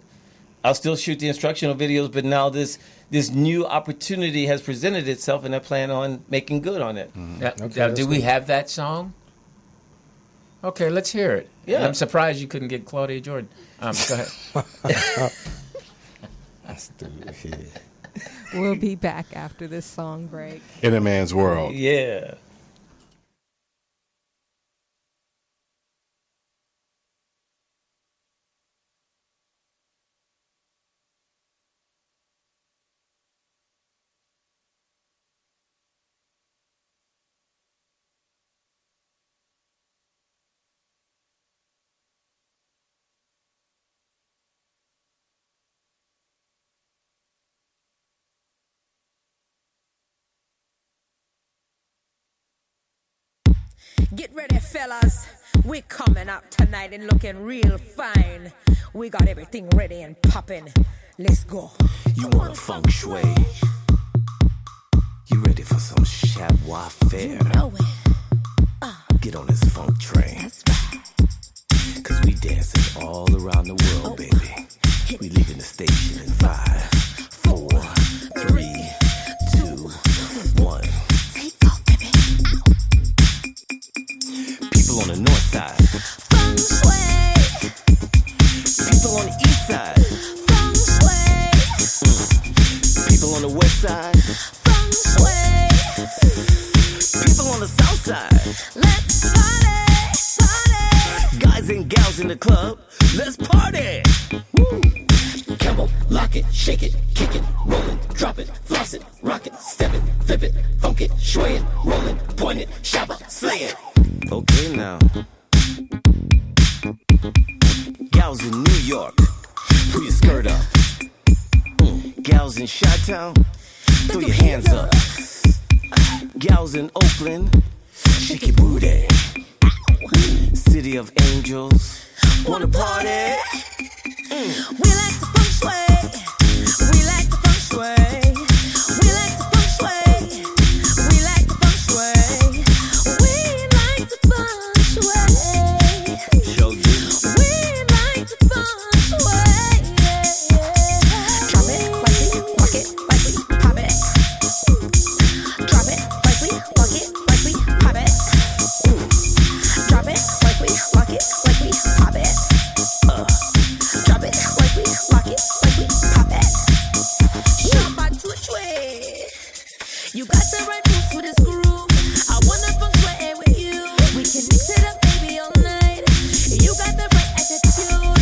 I'll still shoot the instructional videos, but now this new opportunity has presented itself, and I plan on making good on it. Now, do we have that song? Okay, let's hear it. Yeah. I'm surprised you couldn't get Claudia Jordan. Go ahead. We'll be back after this song break. In a Man's World. Yeah. Get ready, fellas. We're coming up tonight and looking real fine. We got everything ready and popping. Let's go. You want a feng shui? You ready for some savoir-faire? You know it. Get on this funk train. That's right. Cause we dancing all around the world, baby. We leaving the station in 5, 4, 3, 2, 1. Take off, baby. People on the north side. Feng shui. People on the east side. Feng shui. People on the west side. Feng shui. People on the south side. Let's party, party. Guys and gals in the club. Let's party. Woo. Camel, lock it, shake it, kick it, roll it, drop it, floss it, rock it, step it, flip it, funk it, sway it, roll it, point it, shabba, slay it. Okay now. Gals in New York, pull your skirt up. Gals in Chi-Town, throw your hands up. Gals in Oakland, shake your booty. City of Angels, wanna party? We like the feng shui. We like the feng shui. We like the feng shui. We like the feng shui. We like the feng shui. Show you. We like the feng shui. Drop it like we rock it, like we pop it. Drop it like we rock it, like we pop it. Drop it like we rock it, like we pop it. Drop it like we rock it, like we pop it. Shabba-Doo. You got the right moves for this groove. I wanna feng shui with you. We can mix it up, baby, all night. You got the right attitude.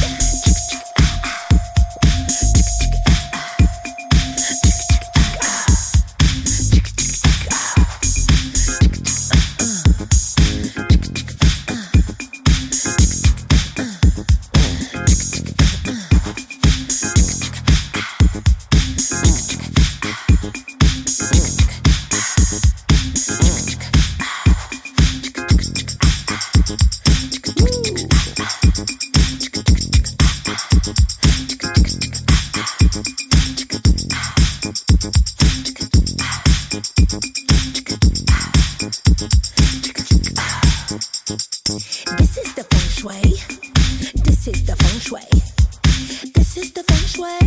This is the feng shui. This is the feng shui. This is the feng shui.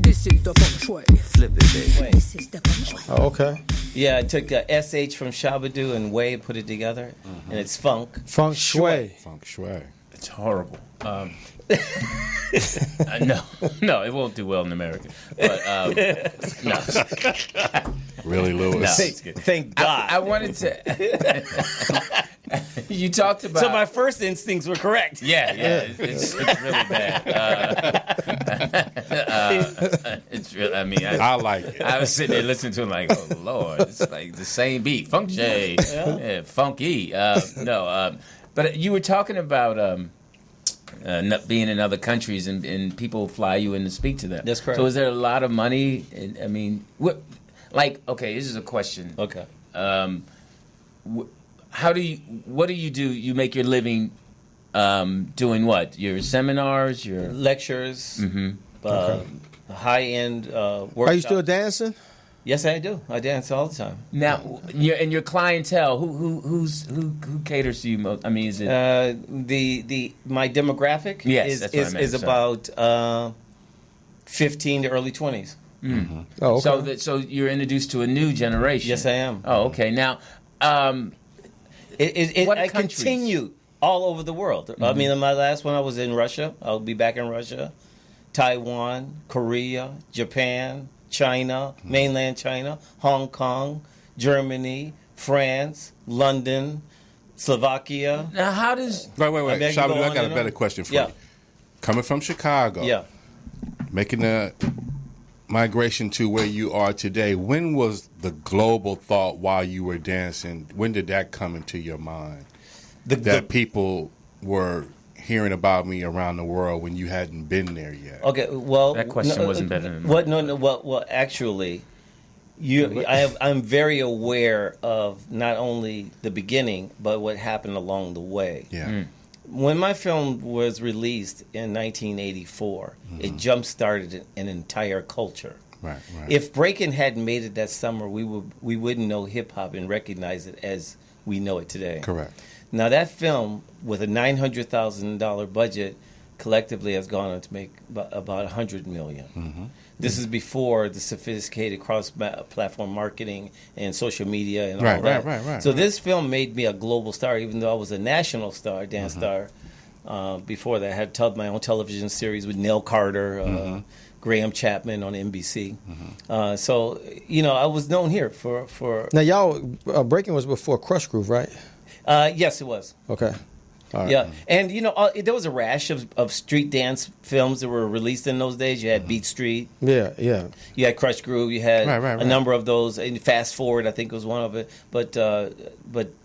This is the feng shui. Flip it, baby. This is the feng shui. Oh, okay. Yeah, I took the SH from Shabba-Doo and Way, put it together, and it's funk. Feng shui. Feng shui. It's horrible. No, it won't do well in America. But no, Really, Lewis? Thank God. I wanted to. You talked about. So my first instincts were correct. Yeah, it's really bad. It's really. I mean, I like it. I was sitting there listening to him like, oh Lord, it's like the same beat, funk J, yeah, funky. But you were talking about not being in other countries and people fly you in to speak to them. That's correct. So is there a lot of money? I mean, what? Like, okay, this is a question. Okay. What do you do? You make your living doing what? Your seminars, your Lectures, high-end workshops. Are you still dancing? Yes, I do. I dance all the time. now your clientele. Who caters to you most? I mean, is it My demographic Yes, that's what I meant, is about 15 to early 20s. Mm-hmm. Oh, okay. So you're introduced to a new generation. Yes, I am. Oh, okay. Now, I countries? continue all over the world. I mean, in my last one, I was in Russia. I'll be back in Russia, Taiwan, Korea, Japan, China, mainland China, Hong Kong, Germany, France, London, Slovakia. now how does Wait. I mean, I can Shabba-Doo, go I on got a and better on. question for Yeah. you. Coming from Chicago, Yeah. making the migration to where you are today, when was the global thought while you were dancing? When did that come into your mind? That people were hearing about me around the world when you hadn't been there yet. Okay, well, That question wasn't better than what? No. Well, actually, I'm very aware of not only the beginning, but what happened along the way. Yeah. When my film was released in 1984, it jump-started an entire culture. Right. If breaking hadn't made it that summer, we wouldn't know hip-hop and recognize it as we know it today. Correct. Now, that film, with a $900,000 budget, collectively has gone on to make about $100 million. This is before the sophisticated cross-platform marketing and social media and all that. Right. So this film made me a global star, even though I was a national star, dance star. Before that, I had my own television series with Nell Carter, Graham Chapman on NBC. So, I was known here for... Now, y'all, Breaking was before Crush Groove, right? Yes, it was. Okay. All right. Yeah, and there was a rash of street dance films that were released in those days. You had Beat Street. Yeah. You had Crush Groove. You had Right. a number of those. And Fast Forward, I think, was one of it. But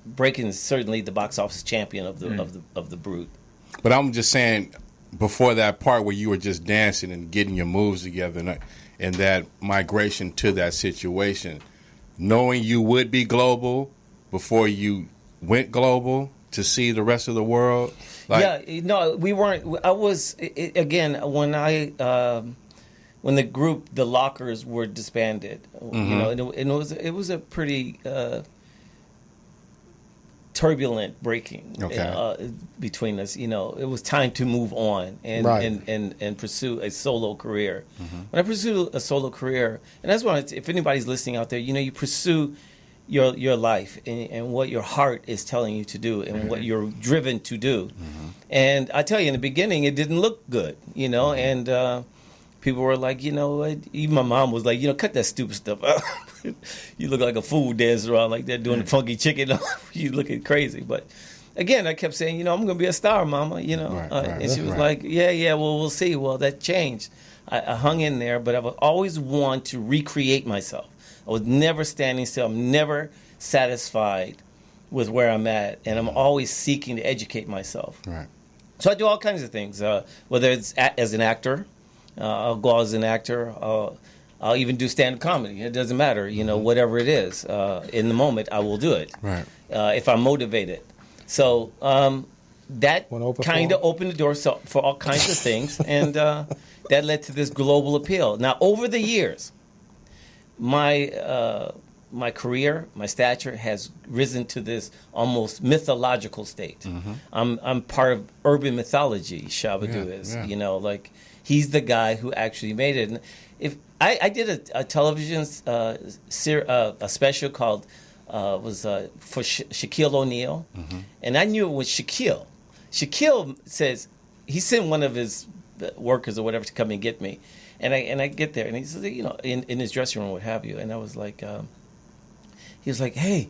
Breaking is certainly the box office champion of the Brute. But I'm just saying, before that part where you were just dancing and getting your moves together, and that migration to that situation, knowing you would be global before you went global to see the rest of the world. We weren't. I was again when when the group, the Lockers, were disbanded. And it was a pretty turbulent breaking between us. It was time to move on and pursue a solo career. When I pursued a solo career, and that's why, if anybody's listening out there, you pursue your life and what your heart is telling you to do and what you're driven to do. And I tell you, in the beginning, it didn't look good, and people were like, even my mom was like, cut that stupid stuff out. You look like a fool dancing around like that doing the funky chicken. You looking crazy. But again, I kept saying, I'm going to be a star, Mama, and she was like, yeah, well, we'll see. Well, that changed. I hung in there, but I've always wanted to recreate myself. I was never standing still. I'm never satisfied with where I'm at, and I'm always seeking to educate myself. Right. So I do all kinds of things, whether it's as an actor. I'll go out as an actor. I'll even do stand-up comedy. It doesn't matter, whatever it is. In the moment, I will do it. Right. If I'm motivated. So that kind of opened the door for all kinds of things, and that led to this global appeal. Now, over the years, my career, my stature has risen to this almost mythological state. I'm part of urban mythology. Shabba-Doo is, like he's the guy who actually made it. And if I did a television a special called for Shaquille O'Neal, and I knew it was Shaquille. Shaquille says he sent one of his workers or whatever to come and get me. And I get there, and he says, in his dressing room, what have you. And I was like, he was like, hey,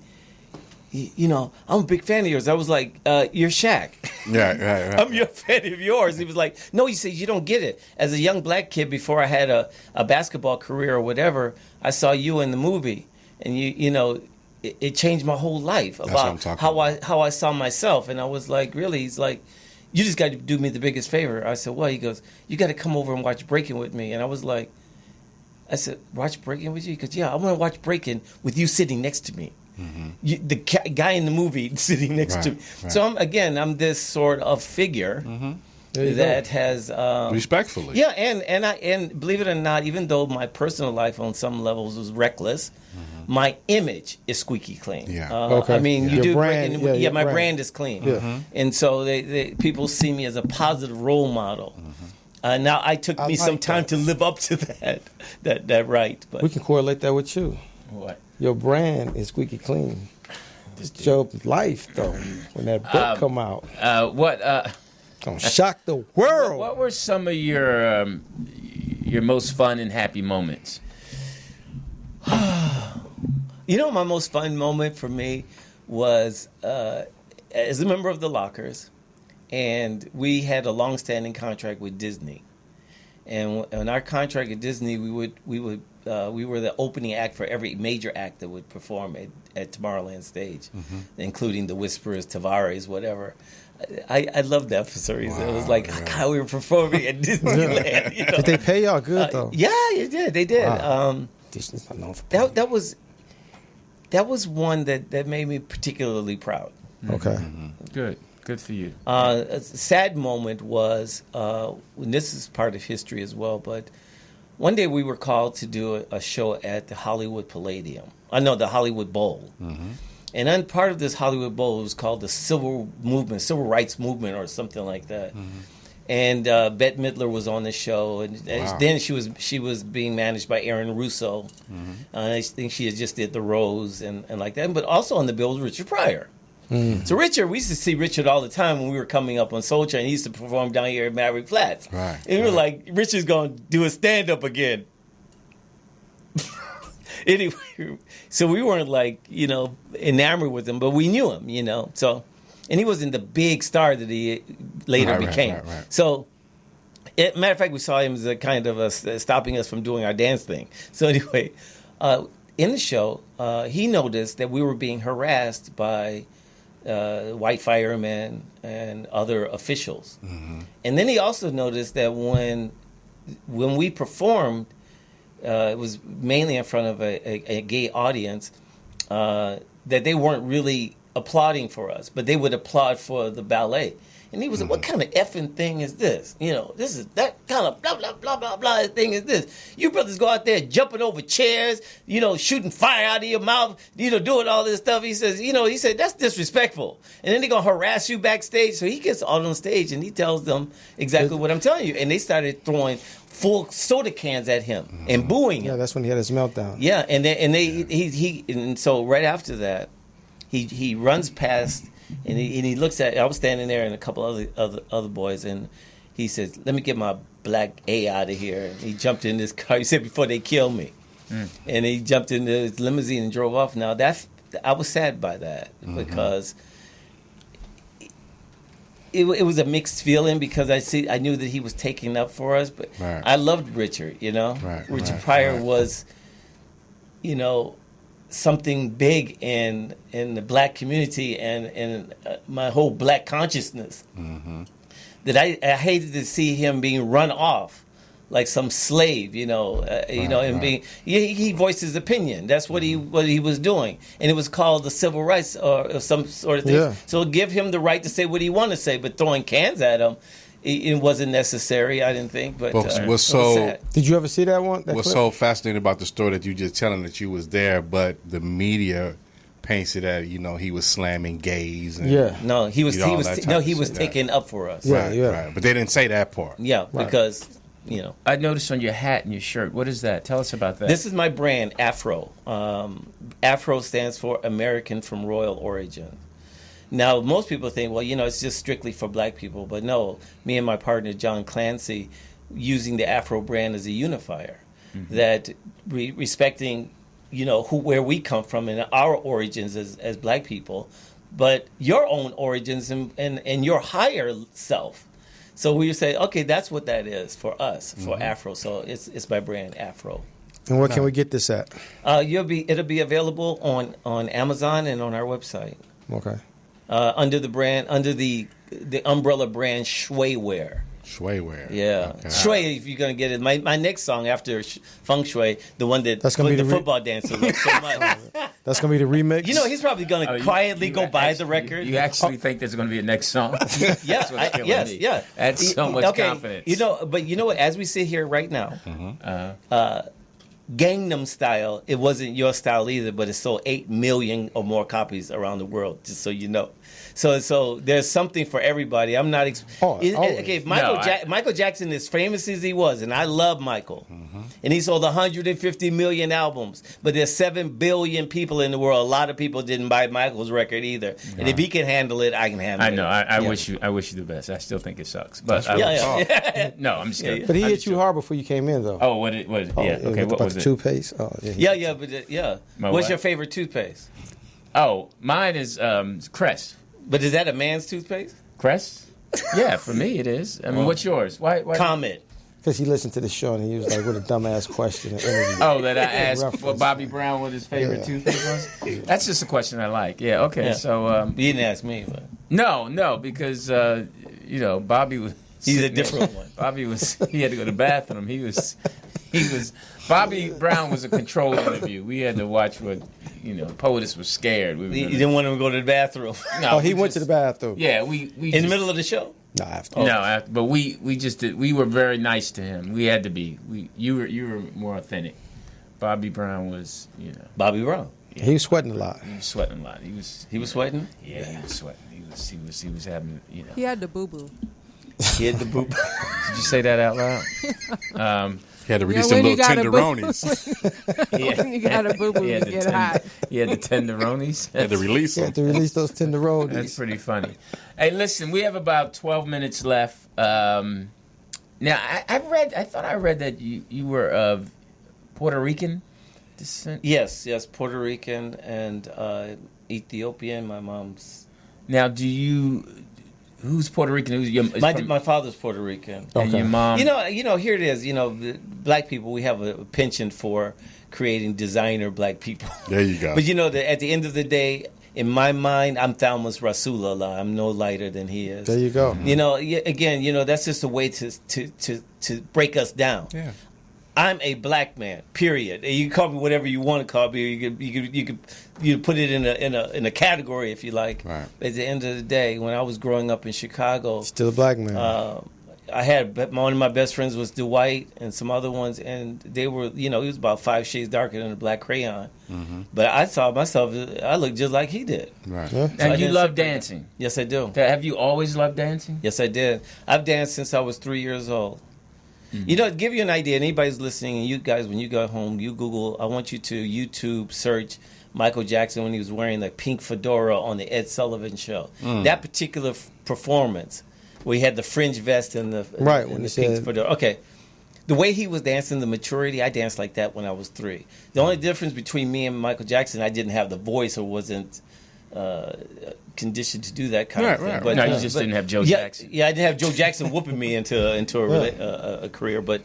I'm a big fan of yours. I was like, you're Shaq. Right. I'm a fan of yours. He was like, no, he said, you don't get it. As a young black kid, before I had a basketball career or whatever, I saw you in the movie, and it changed my whole life about how I saw myself. And I was like, really? He's like, you just got to do me the biggest favor. I said, what? He goes, you got to come over and watch Breaking with me. And I was like, watch Breaking with you? He goes, yeah, I want to watch Breaking with you sitting next to me. The guy in the movie sitting next to me. Right. So I'm this sort of figure that has respectfully. Yeah, and believe it or not, even though my personal life on some levels was reckless, my image is squeaky clean. Yeah. I mean, you your do brand, Breaking, my brand is clean. And so people see me as a positive role model. Now I took me some time to live up to that right. But we can correlate that with you. What? Your brand is squeaky clean. It's your life, though, when that book come out. Gonna shock the world. What were some of your most fun and happy moments? My most fun moment for me was as a member of the Lockers, and we had a long-standing contract with Disney. And in our contract at Disney, we were the opening act for every major act that would perform at Tomorrowland stage, including the Whisperers, Tavares, whatever. I loved that for some reason. It was like, God, we were performing at Disneyland. Did they pay y'all good, though? Yeah, they did. They did. Wow. Disney's not known for that was one that made me particularly proud. Okay. Good for you. A sad moment was, and this is part of history as well, but one day we were called to do a show at the Hollywood Palladium. The Hollywood Bowl. Mm-hmm. And then part of this Hollywood Bowl was called the Civil Rights Movement or something like that. Mm-hmm. And Bette Midler was on the show, and then she was being managed by Aaron Russo. Mm-hmm. I think she had just did The Rose and like that. But also on the bill was Richard Pryor. Mm. So we used to see Richard all the time when we were coming up on Soul Train. He used to perform down here at Maverick Flats. Right. And we were like, Richard's going to do a stand-up again. Anyway, so we weren't like, enamored with him, but we knew him, So, and he wasn't the big star that he later became. Right. So, matter of fact, we saw him as a kind of stopping us from doing our dance thing. So anyway, in the show, he noticed that we were being harassed by white firemen and other officials. Mm-hmm. And then he also noticed that when we performed, it was mainly in front of a gay audience, that they weren't really applauding for us, but they would applaud for the ballet. And he was like, what kind of effing thing is this? This is that kind of blah, blah, blah, blah, blah thing is this. You brothers go out there jumping over chairs, shooting fire out of your mouth, doing all this stuff. He says, he said, that's disrespectful. And then they're going to harass you backstage. So he gets out on stage and he tells them exactly what I'm telling you. And they started throwing full soda cans at him and booing him. Yeah, that's when he had his meltdown. Yeah, and so right after that, he runs past. And he looks at. I was standing there and a couple other boys, and he says, "Let me get my black A out of here." And he jumped in this car. He said, "Before they kill me," and he jumped into his limousine and drove off. Now I was sad by that because it was a mixed feeling because I knew that he was taking up for us, but I loved Richard. Richard Pryor was, something big in the black community and my whole black consciousness that I hated to see him being run off like some slave, being he voiced his opinion. That's what he was doing, and it was called the civil rights or some sort of thing. Yeah. So give him the right to say what he wanted to say, but throwing cans at him. It wasn't necessary, I didn't think. But was so. Sad. Did you ever see that one? What's so fascinating about the story that you just telling that you was there, but the media paints it at he was slamming gays. And, no, he was taking up for us. Right. But they didn't say that part. Yeah, because I noticed on your hat and your shirt. What is that? Tell us about that. This is my brand, Afro. Afro stands for American from Royal Origin. Now, most people think, well, it's just strictly for black people. But no, me and my partner, John Clancy, using the Afro brand as a unifier, that respecting, where we come from and our origins as black people, but your own origins and your higher self. So we say, okay, that's what that is for us, for Afro. So it's my brand, Afro. And where can we get this at? It'll be available on Amazon and on our website. Okay. Under the umbrella brand Shuiwear. Shuiwear. Yeah. Okay. Shui, if you're going to get it. My next song after Feng Shui, the one that's gonna be the football dancer loves so much. That's going to be the remix? He's probably going to quietly go buy the record. You actually think there's going to be a next song? Yeah. That's so much confidence. But you know what? As we sit here right now, Gangnam Style, it wasn't your style either, but it sold 8 million or more copies around the world, just so you know. So there's something for everybody. I'm not... Michael Jackson, as famous as he was, and I love Michael, and he sold 150 million albums, but there's 7 billion people in the world. A lot of people didn't buy Michael's record either. And if he can handle it, I can handle it. I know. I wish you the best. I still think it sucks. But no, I'm just kidding. But he hit you hard before you came in, though. Oh, what was it? Toothpaste? Oh, yeah. What's your favorite toothpaste? Oh, mine is Crest. But is that a man's toothpaste? Crest? Yeah, for me it is. I mean, what's yours? Why Comment. Because he listened to the show and he was like, what a dumbass question. Oh, that I asked for Bobby Brown what his favorite toothpaste was? That's just a question I like. Yeah, okay. Yeah. So you didn't ask me, but No, because Bobby was... He's a different one. Bobby he had to go to the bathroom. He Bobby Brown was a controlled interview. We had to watch what, POTUS was scared. You didn't want him to go to the bathroom. No, he went to the bathroom. Yeah, we in the middle of the show. No, after. No, but we just did. We were very nice to him. We had to be. You were more authentic. Bobby Brown was, Bobby Brown. Yeah. He was sweating a lot. He was sweating a lot. He was sweating. Yeah, he was sweating. He was having. He had the boo boo. He had the boo. Did you say that out loud? He had to release them little tenderonis. When you got a boo boo, you get hot. He had the tenderonis. He had to release them. He had to release those tenderonis. That's pretty funny. Hey, listen, we have about 12 minutes left. Now, I thought I read that you were of Puerto Rican descent. Yes, Puerto Rican and Ethiopian. My mom's. Now, who's Puerto Rican? Who's your? My father's Puerto Rican. Okay. And your mom. Here it is. Black people, we have a penchant for creating designer black people. There you go. But at the end of the day, in my mind, I'm Thalmus Rasulullah. I'm no lighter than he is. There you go. Again, that's just a way to break us down. Yeah. I'm a black man. Period. You can call me whatever you want to call me. You could put it in a category if you like. Right. At the end of the day, when I was growing up in Chicago, still a black man. I had one of my best friends was Dwight and some other ones, and they were he was about 5 shades darker than a black crayon. Mm-hmm. But I saw myself, I looked just like he did. Right. Yeah. And you love dancing. Yes, I do. Have you always loved dancing? Yes, I did. I've danced since I was 3 years old. Mm-hmm. To give you an idea, anybody's listening, and you guys, when you go home, you Google, I want you to YouTube search Michael Jackson when he was wearing the pink fedora on the Ed Sullivan Show. Mm. That particular performance, where he had the fringe vest and the pink fedora. Okay. The way he was dancing, the maturity, I danced like that when I was 3. The only difference between me and Michael Jackson, I didn't have the voice or wasn't conditioned to do that kind of thing. Right. But you just didn't have Joe Jackson. Yeah, I didn't have Joe Jackson whooping me into a career. But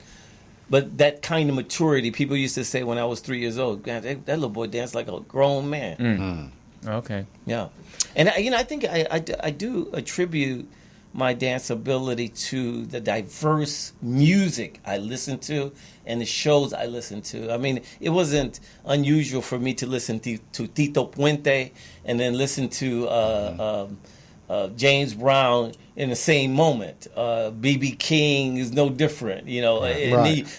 that kind of maturity, people used to say when I was 3 years old, God, that little boy danced like a grown man. Mm-hmm. Okay. Yeah. And, I think I do attribute my dance ability to the diverse music I listen to and the shows I listen to. I mean, it wasn't unusual for me to listen to Tito Puente and then listen to James Brown in the same moment. B.B. King is no different,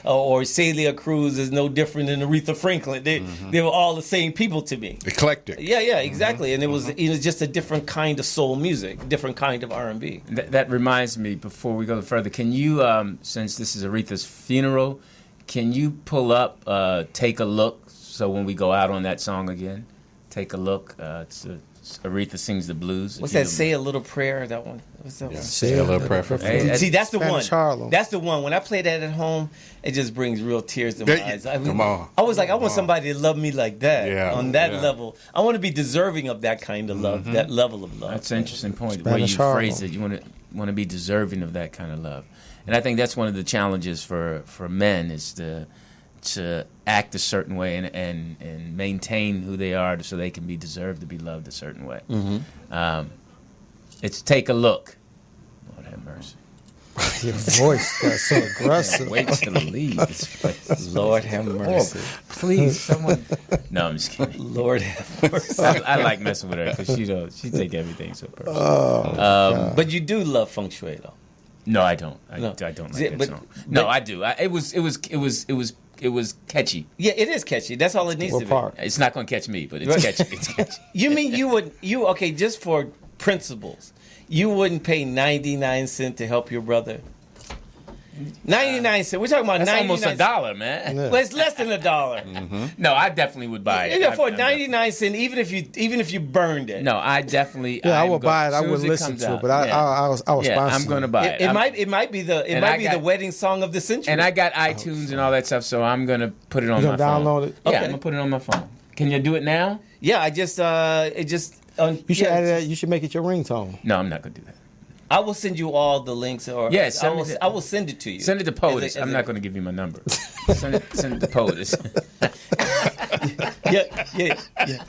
or Celia Cruz is no different than Aretha Franklin. They were all the same people to me. Eclectic. Yeah, exactly. And it was just a different kind of soul music, different kind of R&B. That reminds me, before we go further, can you, since this is Aretha's funeral, can you pull up Take a Look, so when we go out on that song again, Take a Look, Aretha sings the blues. What's that? Say a Little Prayer. That one. What's that one? Say a Little Prayer for See, that's the Spanish one. Harlem. That's the one. When I play that at home, it just brings real tears to my eyes. Come on. I was like, I want somebody to love me like that. Yeah, on that level. I want to be deserving of that kind of love, that level of love. That's an interesting point. Spanish the way you Harlem. phrase it, you want to be deserving of that kind of love. And I think that's one of the challenges for men is to act a certain way and maintain who they are so they can be deserved to be loved a certain way. Mm-hmm. It's Take a Look. Lord have mercy. Your voice got so aggressive. Wait till I leave this place. Lord have mercy. Please, someone. No, I'm just kidding. Lord have mercy. I like messing with her because she take everything so personal. But you do love Feng Shui, though. No, I don't. I don't like that song. No, I do. It was catchy. Yeah, it is catchy. That's all it needs to be. It's not going to catch me, but it's catchy. It's catchy. You mean okay, just for principles, you wouldn't pay 99 cents to help your brother? 99 cents. We're talking about that's 99 almost $1, man. Well, it's less than $1. Mm-hmm. No, I definitely would buy it. For 99 cents, even if you burned it. No, I definitely. Yeah, I would buy it. I wouldn't listen to it, but I was sponsor. I'm going to buy it. It might be the wedding song of the century. And I got iTunes and all that stuff, so I'm going to put it on my phone. Download it. Yeah, I'm going to put it on my phone. Can you do it now? Yeah, you should add that. You should make it your ringtone. No, I'm not going to do that. I will send you all the links, or I will send it to you. Send it to POTUS. I'm not going to give you my number. Send it to POTUS. Yeah.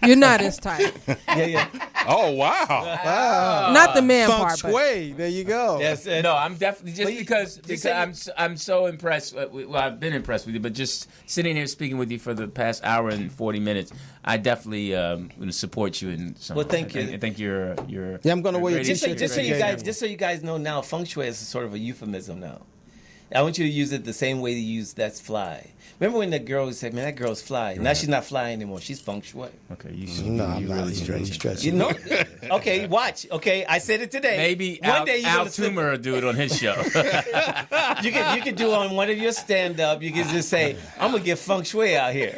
You're not his type. Yeah. Oh, wow. Not the man Feng part. But Shui. There you go. Yes. No, I'm definitely because say I'm so impressed. Well, I've been impressed with you, but just sitting here speaking with you for the past hour and 40 minutes, I definitely will support you in some. Well, thank you. I think you're. Yeah, I'm gonna wear your Just t-shirt. so you guys know now, feng shui is sort of a euphemism now. I want you to use it the same way you use "that's fly." Remember when the girl said, "Man, that girl's fly." Now she's not fly anymore. She's feng shui. Okay, you really stretch. You know? Okay, watch. Okay, I said it today. Maybe one day you're Al gonna slip. Toomer will do it on his show. You could do on one of your stand up. You can just say, "I'm gonna get feng shui out here."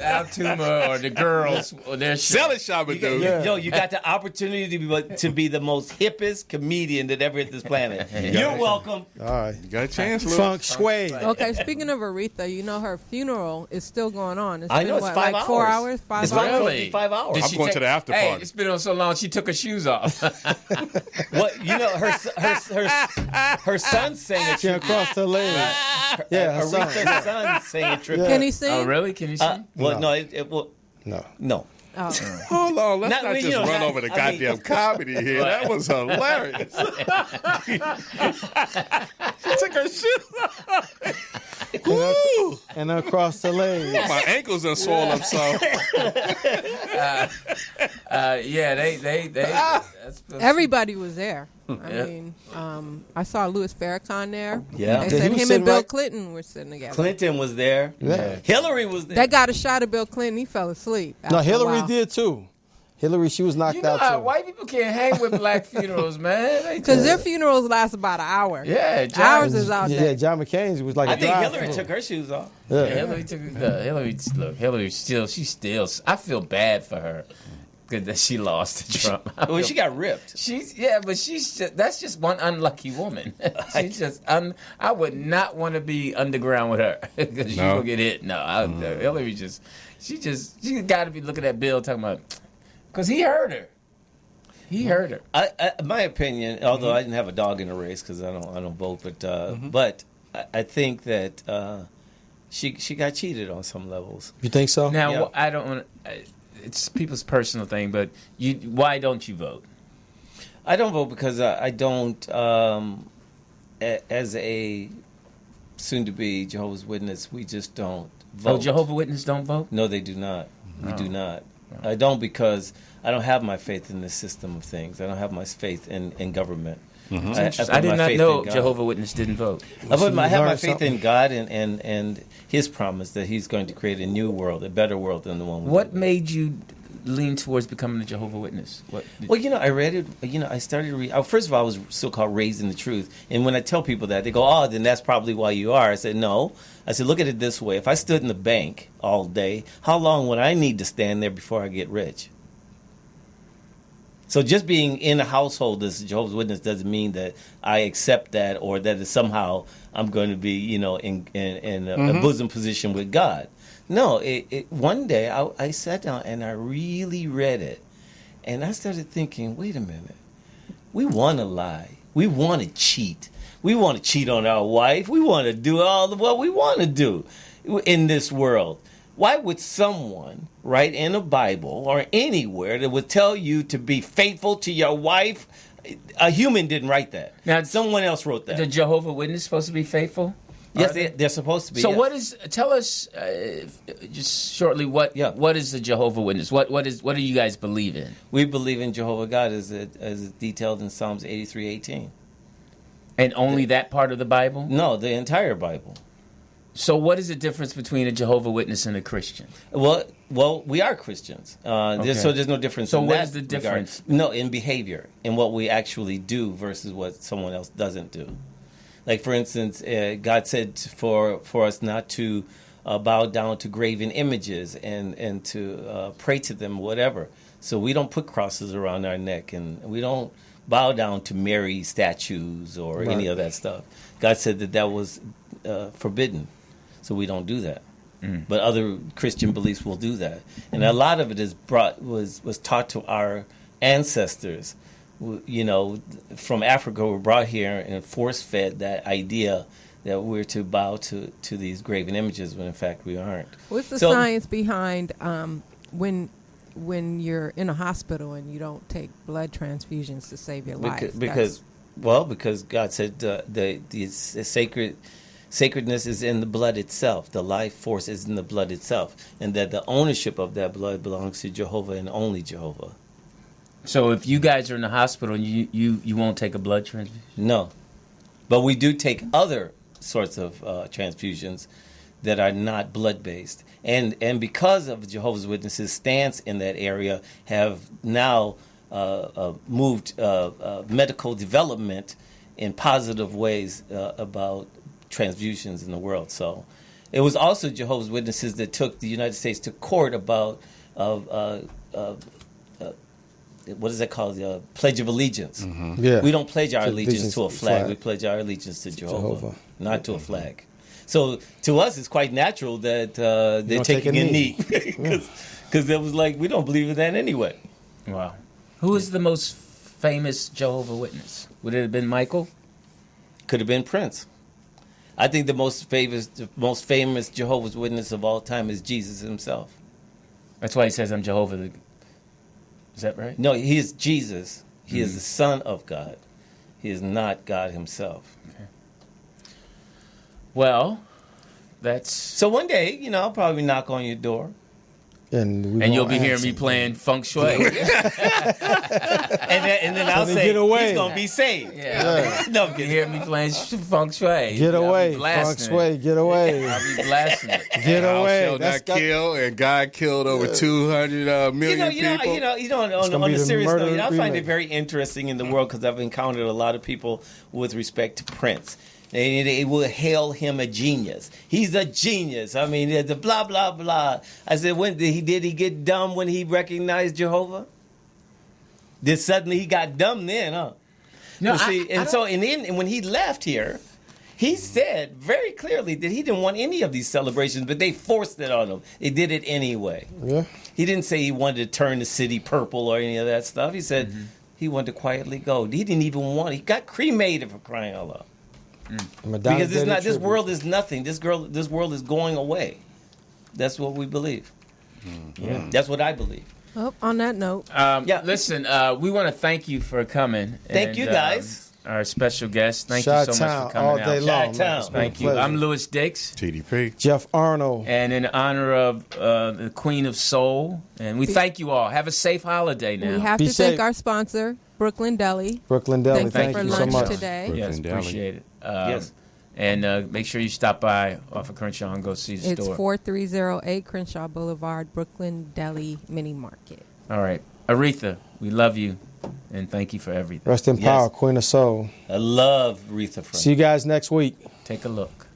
Al Toomer or the girls or their show. Sell it, Shabba-Doo. You got the opportunity to be the most hippest comedian that ever hit this planet. You're welcome. All right. You got a chance, Lou. Feng Shui. okay, speaking of Aretha, you know her funeral is still going on. It's I been, know, it's what, 5 like hours. 4 hours? 5 It's hours? about Really? 5 hours. Did I'm she going to the after Hey, party. it's been on so long. She took her shoes off. What you know? Her son sang a She tribute. across the leg. Yeah, her son. Aretha's son sang a tribute. Can he sing? Oh, really? Can you sing? No. Oh. Hold on, let's Not- not you just know, run not- over the I mean- goddamn comedy here. That was hilarious. She took her shoes off. Woo! And across the leg. My ankles done swole up so. Yeah, they that's Everybody was there. I Yeah. mean, I saw Louis Farrakhan there. Yeah. They Yeah, said he was him sitting and Bill right- Clinton were sitting together. Clinton was there. Yeah. Hillary was there. They got a shot of Bill Clinton. He fell asleep. No, after a Hillary while. did too. Hillary, she was knocked You know out how too. white people can't hang with black funerals, man. They Because just- their funerals last about an hour. Yeah, John- Ours is out Yeah, there. John McCain's was like I a think drive Hillary through. took her shoes off. Yeah. Hillary took Hillary still. I feel bad for her because that she lost to Trump. Well, she got ripped. That's just one unlucky woman. She's just I would not want to be underground with her because she's No. gonna get hit. No, Hillary she got to be looking at Bill talking about because he heard her. He heard her. My opinion, although I didn't have a dog in the race because I don't vote, but I think that she got cheated on some levels. You think so? Now Yeah. I don't want. It's people's personal thing, but why don't you vote? I don't vote because I don't, as a soon-to-be Jehovah's Witness, we just don't vote. Oh, Jehovah's Witnesses don't vote? No, they do not. We do not. I don't because I don't have my faith in the system of things. I don't have my faith in government. Mm-hmm. I did not know Jehovah's Witnesses didn't vote. I have my learn faith something. in God and His promise that He's going to create a new world, a better world than the one we What live in. made you lean towards becoming a Jehovah's Witness? Well, I read it. I started to read. First of all, I was so-called raised in the truth. And when I tell people that, they go, "Oh, then that's probably why you are." I said, "No." I said, "Look at it this way. If I stood in the bank all day, how long would I need to stand there before I get rich?" So just being in a household as a Jehovah's Witness doesn't mean that I accept that or that somehow I'm going to be, in a bosom position with God. No, one day I sat down and I really read it. And I started thinking, wait a minute. We want to lie. We want to cheat. We want to cheat on our wife. We want to do all what we want to do in this world. Why would someone write in a Bible or anywhere that would tell you to be faithful to your wife? A human didn't write that. Now, someone else wrote that. The Jehovah's Witness supposed to be faithful? Yes, they're supposed to be. So yes. tell us just shortly what is the Jehovah's Witness? What do you guys believe in? We believe in Jehovah God as detailed in Psalms 83:18. And only that part of the Bible? No, the entire Bible. So what is the difference between a Jehovah's Witness and a Christian? Well, we are Christians, so there's no difference. So in what that is the regard. difference? No, in behavior, in what we actually do versus what someone else doesn't do. Like for instance, God said for us not to bow down to graven images and to pray to them, whatever. So we don't put crosses around our neck, and we don't bow down to Mary statues or any of that stuff. God said that was forbidden. So we don't do that. But other Christian beliefs will do that. And a lot of it was taught to our ancestors, from Africa, were brought here and force-fed that idea that we're to bow to these graven images when in fact we aren't. What's the science behind when you're in a hospital and you don't take blood transfusions to save your life? Because God said the sacredness is in the blood itself. The life force is in the blood itself, and that the ownership of that blood belongs to Jehovah and only Jehovah. So if you guys are in the hospital and you won't take a blood transfusion? No, but we do take other sorts of transfusions that are not blood-based. And because of Jehovah's Witnesses' stance in that area, have now moved medical development in positive ways about transfusions in the world. So it was also Jehovah's Witnesses that took the United States to court about what is that called? The Pledge of Allegiance. Mm-hmm. Yeah. We don't pledge our allegiance to a flag. We pledge our allegiance to Jehovah, not to a flag. So to us, it's quite natural that they're taking a knee. Because it was like, we don't believe in that anyway. Wow. Who is the most famous Jehovah's Witness? Would it have been Michael? Could have been Prince. I think the most famous Jehovah's Witness of all time is Jesus himself. That's why he says, I'm Jehovah. Is that right? No, he is Jesus. He is the Son of God. He is not God himself. Okay. Well, that's... So one day, I'll probably knock on your door. And you'll be hearing me playing feng shui. and then I'll say, he's going to be saved. Yeah. No, you hear me playing feng shui. Get away, feng shui, get away. I'll be blasting it. Get away. Shall not kill, and God killed over 200 million people. On a serious note, I find it very interesting in the world because I've encountered a lot of people with respect to Prince. They will hail him a genius. He's a genius. I mean, the blah, blah, blah. I said, did he get dumb when he recognized Jehovah? Then suddenly he got dumb then, huh? No, and when he left here, he said very clearly that he didn't want any of these celebrations, but they forced it on him. They did it anyway. Yeah. He didn't say he wanted to turn the city purple or any of that stuff. He said he wanted to quietly go. He didn't even want. He got cremated for crying out loud. Because it's not. This world is nothing. This world is going away. That's what we believe. Yeah, that's what I believe. Oh, on that note, listen, we want to thank you for coming. Thank you, guys. Our special guest. Thank you so much for coming all day long. Thank you. I'm Louis Dix. TDP. Jeff Arnold. And in honor of the Queen of Soul, and we thank you all. Have a safe holiday now. We have to thank our sponsor, Brooklyn Deli. Brooklyn Deli. Thank you so much today. Yes, appreciate it. Yes. And make sure you stop by off of Crenshaw and go see the store. It's 4308 Crenshaw Boulevard, Brooklyn Deli Mini Market. All right. Aretha, we love you, and thank you for everything. Rest in power, Queen of Soul. I love Aretha Franklin. See you guys next week. Take a look.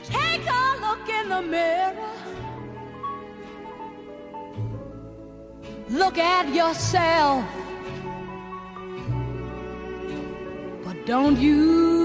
Take a look in the mirror. Look at yourself. But don't you